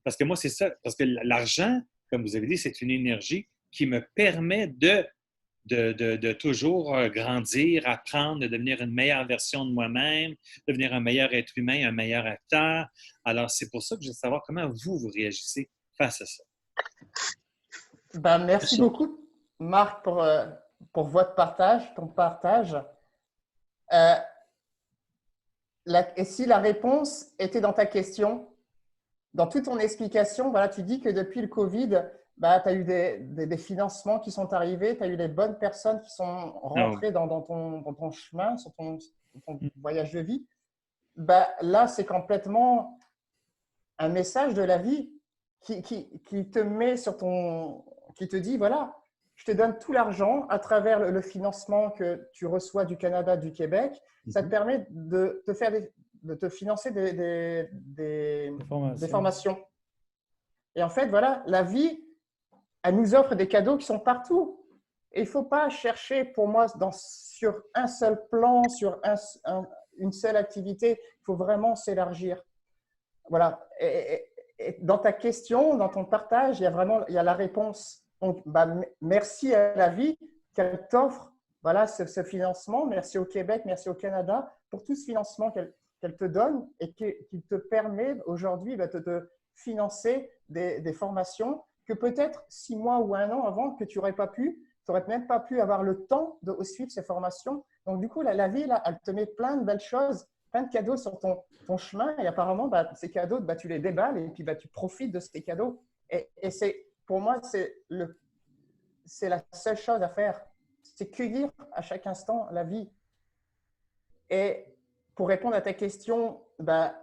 Parce que moi, c'est ça. Parce que l'argent, comme vous avez dit, c'est une énergie qui me permet de toujours grandir, apprendre, de devenir une meilleure version de moi-même, devenir un meilleur être humain, un meilleur acteur. Alors, c'est pour ça que je veux savoir comment vous réagissez face à ça. Merci beaucoup, Marc, pour votre partage, ton partage. Et si la réponse était dans ta question, dans toute ton explication, voilà, tu dis que depuis le Covid, tu as eu des financements qui sont arrivés, tu as eu les bonnes personnes qui sont rentrées dans ton chemin, sur ton voyage de vie. bah, là, c'est complètement un message de la vie qui te met sur ton… qui te dit, voilà, je te donne tout l'argent à travers le financement que tu reçois du Canada, du Québec. Ça te permet de te financer des formations. Et en fait, voilà, la vie, elle nous offre des cadeaux qui sont partout. Et il ne faut pas chercher, pour moi, sur un seul plan, sur une seule activité. Il faut vraiment s'élargir. Voilà. Et dans ta question, dans ton partage, il y a la réponse. Donc, bah, merci à la vie qu'elle t'offre voilà, ce financement. Merci au Québec, merci au Canada pour tout ce financement qu'elle te donne et qui te permet aujourd'hui de te financer des formations que peut-être 6 mois ou 1 an avant que tu n'aurais pas pu. Tu n'aurais même pas pu avoir le temps de suivre ces formations. Donc, du coup, la vie, là, elle te met plein de belles choses, plein de cadeaux sur ton chemin. Et apparemment, bah, ces cadeaux, bah, tu les déballes et puis bah, tu profites de ces cadeaux. Et pour moi, c'est la seule chose à faire. C'est cueillir à chaque instant la vie. Et pour répondre à ta question, bah,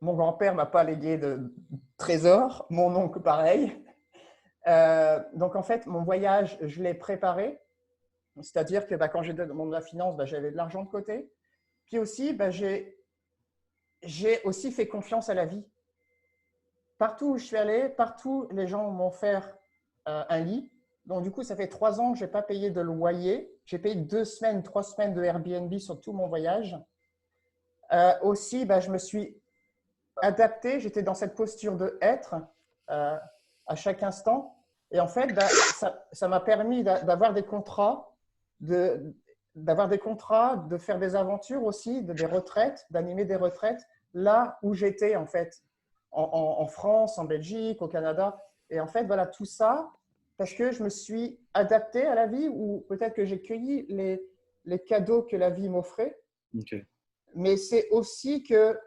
mon grand-père ne m'a pas légué de trésor, mon oncle pareil. Donc, en fait, mon voyage, je l'ai préparé. C'est-à-dire que bah, quand j'étais dans le monde de la finance, bah, j'avais de l'argent de côté. Puis aussi, bah, j'ai aussi fait confiance à la vie. Partout où je suis allé, partout, les gens m'ont offert un lit. Donc, du coup, ça fait 3 ans que je n'ai pas payé de loyer. J'ai payé 2 semaines, 3 semaines de Airbnb sur tout mon voyage. Aussi, bah, je me suis adapté. J'étais dans cette posture de être à chaque instant. Et en fait, bah, ça m'a permis d'avoir des contrats, de faire des aventures aussi, des retraites, d'animer des retraites là où j'étais en fait, en France, en Belgique, au Canada. Et en fait, voilà, tout ça, parce que je me suis adapté à la vie ou peut-être que j'ai cueilli les cadeaux que la vie m'offrait. Okay. Mais c'est aussi que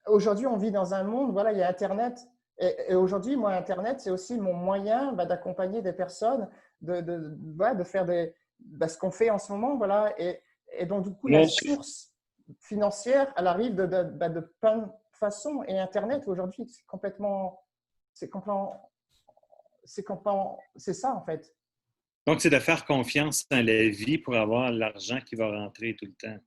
aujourd'hui, on vit dans un monde, voilà, il y a Internet. Et aujourd'hui, moi, Internet, c'est aussi mon moyen d'accompagner des personnes, de faire ce qu'on fait en ce moment. Voilà. Et donc, du coup, la source financière, elle arrive de plein de façons. Et Internet, aujourd'hui, c'est ça, en fait. Donc, c'est de faire confiance en la vie pour avoir l'argent qui va rentrer tout le temps.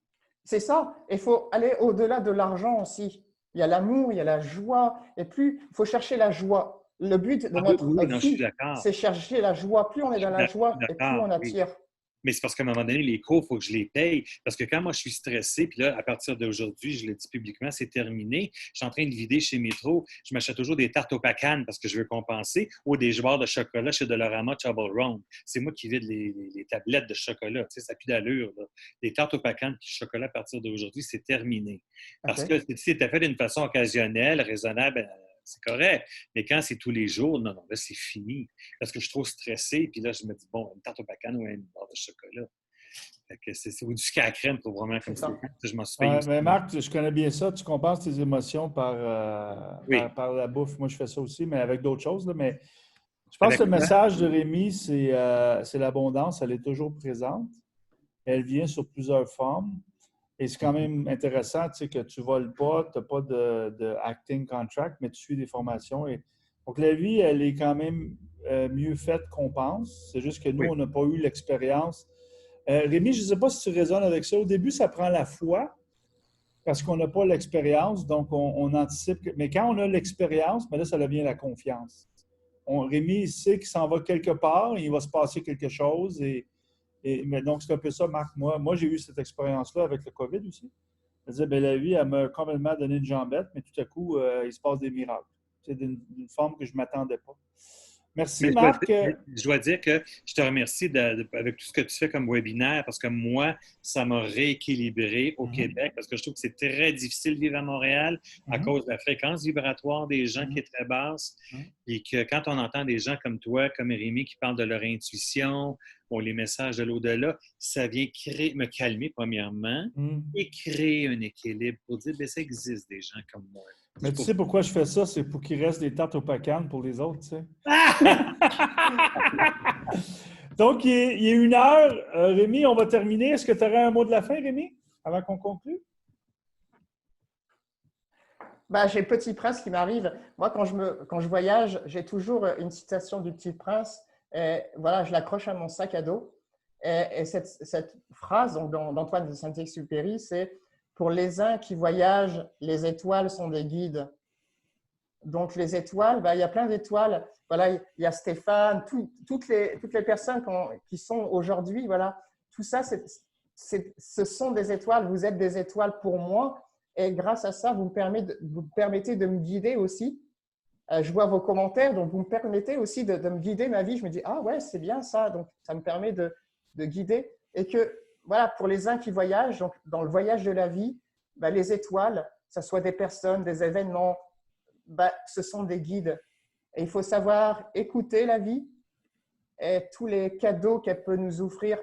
C'est ça. Il faut aller au-delà de l'argent aussi. Il y a l'amour, il y a la joie. Et plus, il faut chercher la joie. Le but de notre vie, c'est chercher la joie. Plus on est dans la joie et plus on attire. Mais c'est parce qu'à un moment donné, les cours, il faut que je les paye. Parce que quand moi, je suis stressé, puis là, à partir d'aujourd'hui, je le dis publiquement, c'est terminé. Je suis en train de vider chez Métro. Je m'achète toujours des tartes au pacanes parce que je veux compenser ou des joueurs de chocolat chez Dollarama Trouble Round. C'est moi qui vide les tablettes de chocolat. Tu sais, ça n'a plus d'allure. Là. Les tartes au pacanes et le chocolat, à partir d'aujourd'hui, c'est terminé. Parce que si c'était fait d'une façon occasionnelle, raisonnable, c'est correct. Mais quand c'est tous les jours, non, là, c'est fini. Parce que je suis trop stressé. Puis là, je me dis, bon, une tarte au bacon ou une barre de chocolat. Fait que ou du sucre à crème, pour vraiment comme ça. Je m'en suis payé. Mais Marc, je connais bien ça. Tu compenses tes émotions par la bouffe. Moi, je fais ça aussi, mais avec d'autres choses. Là. Mais je pense que le message de Rémi, c'est l'abondance. Elle est toujours présente. Elle vient sur plusieurs formes. Et c'est quand même intéressant, tu sais, que tu ne voles pas, tu n'as pas de acting contract, mais tu suis des formations. Donc, la vie, elle est quand même mieux faite qu'on pense. C'est juste que nous, on n'a pas eu l'expérience. Rémi, je ne sais pas si tu raisonnes avec ça. Au début, ça prend la foi parce qu'on n'a pas l'expérience, donc on anticipe. Mais quand on a l'expérience, là, ça devient la confiance. Rémi, il sait qu'il s'en va quelque part, il va se passer quelque chose mais donc, c'est un peu ça, Marc. Moi j'ai eu cette expérience-là avec le COVID aussi. Je disais, bien, la vie, elle m'a complètement donné une jambette, mais tout à coup, il se passe des miracles. C'est d'une forme que je ne m'attendais pas. Merci, Marc. Je dois dire que je te remercie avec tout ce que tu fais comme webinaire parce que moi, ça m'a rééquilibré au Québec parce que je trouve que c'est très difficile de vivre à Montréal à cause de la fréquence vibratoire des gens qui est très basse et que quand on entend des gens comme toi, comme Rémi, qui parlent de leur intuition ou les messages de l'au-delà, ça vient me calmer premièrement et créer un équilibre pour dire que ça existe des gens comme moi. Mais tu sais pourquoi je fais ça? C'est pour qu'il reste des tartes au pacanes pour les autres, tu sais. Donc, il est 1 heure. Rémi, on va terminer. Est-ce que tu aurais un mot de la fin, Rémi, avant qu'on conclue? Bah, j'ai le Petit Prince qui m'arrive. Moi, quand je voyage, j'ai toujours une citation du Petit Prince. Et voilà, je l'accroche à mon sac à dos. Et cette phrase donc, d'Antoine de Saint-Exupéry, c'est « Pour les uns qui voyagent, les étoiles sont des guides. » Donc, les étoiles, bah, il y a plein d'étoiles. Voilà, il y a Stéphane, toutes les personnes qui sont aujourd'hui, voilà, tout ça, ce sont des étoiles. Vous êtes des étoiles pour moi. Et grâce à ça, vous me permettez de me guider aussi. Je vois vos commentaires, donc vous me permettez aussi de me guider ma vie. Je me dis, ah ouais, c'est bien ça. Donc, ça me permet de guider. Et que, voilà, pour les uns qui voyagent, donc dans le voyage de la vie, bah, les étoiles, que ce soit des personnes, des événements, bah, ce sont des guides. Et il faut savoir écouter la vie et tous les cadeaux qu'elle peut nous offrir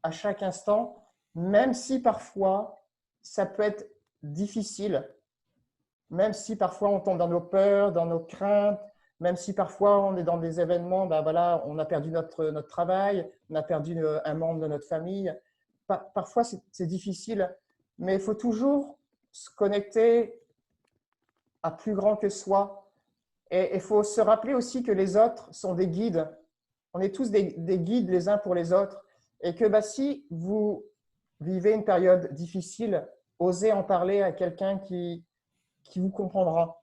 à chaque instant, même si parfois ça peut être difficile, même si parfois on tombe dans nos peurs, dans nos craintes, même si parfois on est dans des événements, ben voilà, on a perdu notre travail, on a perdu un membre de notre famille. Parfois c'est difficile, mais il faut toujours se connecter à plus grand que soi. Et il faut se rappeler aussi que les autres sont des guides. On est tous des guides les uns pour les autres. Et que bah, si vous vivez une période difficile, osez en parler à quelqu'un qui vous comprendra.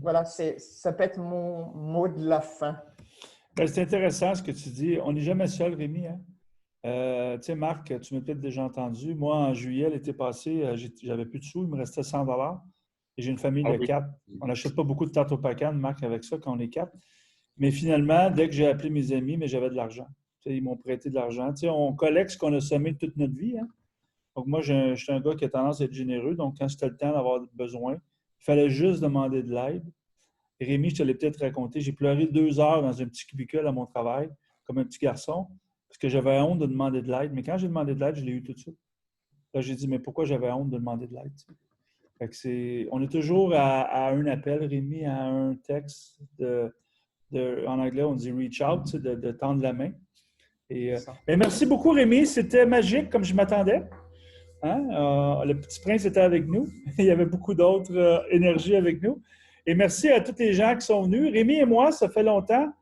Voilà, ça peut être mon mot de la fin. C'est intéressant ce que tu dis. On n'est jamais seul, Rémi. Hein? Tu sais, Marc, tu m'as peut-être déjà entendu. Moi, en juillet, l'été passé, j'avais plus de sous. Il me restait 100 $. Et j'ai une famille de 4. On n'achète pas beaucoup de tartes au pacan, Marc, avec ça, quand on est 4. Mais finalement, dès que j'ai appelé mes amis, mais j'avais de l'argent. Tu sais, ils m'ont prêté de l'argent. Tu sais, on collecte ce qu'on a semé toute notre vie. Hein? Donc, moi, je suis un gars qui a tendance à être généreux. Donc, quand c'était le temps d'avoir besoin, il fallait juste demander de l'aide. Et Rémi, je te l'ai peut-être raconté, j'ai pleuré 2 heures dans un petit cubicule à mon travail, comme un petit garçon, parce que j'avais honte de demander de l'aide. Mais quand j'ai demandé de l'aide, je l'ai eu tout de suite. Là, j'ai dit, mais pourquoi j'avais honte de demander de l'aide? Fait que on est toujours à un appel, Rémi, à un texte. En anglais, on dit reach out, de tendre la main. Et, merci beaucoup, Rémi. C'était magique, comme je m'attendais. Hein? Le Petit Prince était avec nous. Il y avait beaucoup d'autres énergies avec nous. Et merci à tous les gens qui sont venus. Rémi et moi, ça fait longtemps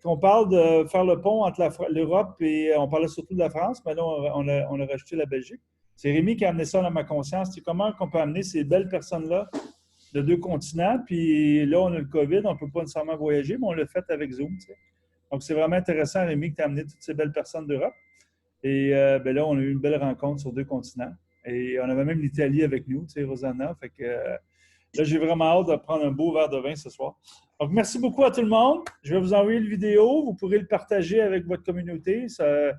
qu'on parle de faire le pont entre l'Europe et on parlait surtout de la France, mais là, on a rajouté la Belgique. C'est Rémi qui a amené ça dans ma conscience. C'est comment on peut amener ces belles personnes-là de 2 continents. Puis là, on a le COVID, on ne peut pas nécessairement voyager, mais on l'a fait avec Zoom. Tu sais. Donc, c'est vraiment intéressant, Rémi, que tu as amené toutes ces belles personnes d'Europe. Et là, on a eu une belle rencontre sur 2 continents. Et on avait même l'Italie avec nous, tu sais, Rosanna. Fait que là, j'ai vraiment hâte de prendre un beau verre de vin ce soir. Donc, merci beaucoup à tout le monde. Je vais vous envoyer le vidéo. Vous pourrez le partager avec votre communauté. Ça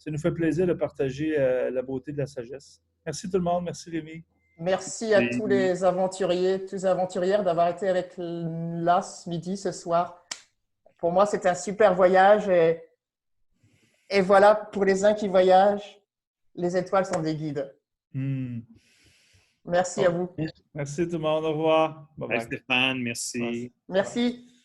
nous fait plaisir de partager la beauté de la sagesse. Merci tout le monde. Merci Rémi. Merci à tous les aventuriers, toutes les aventurières d'avoir été avec là ce midi, ce soir. Pour moi, c'était un super voyage. Et voilà, pour les uns qui voyagent, les étoiles sont des guides. Merci à vous. Merci tout le monde. Au revoir. Bye bye. Stéphane, merci. Merci.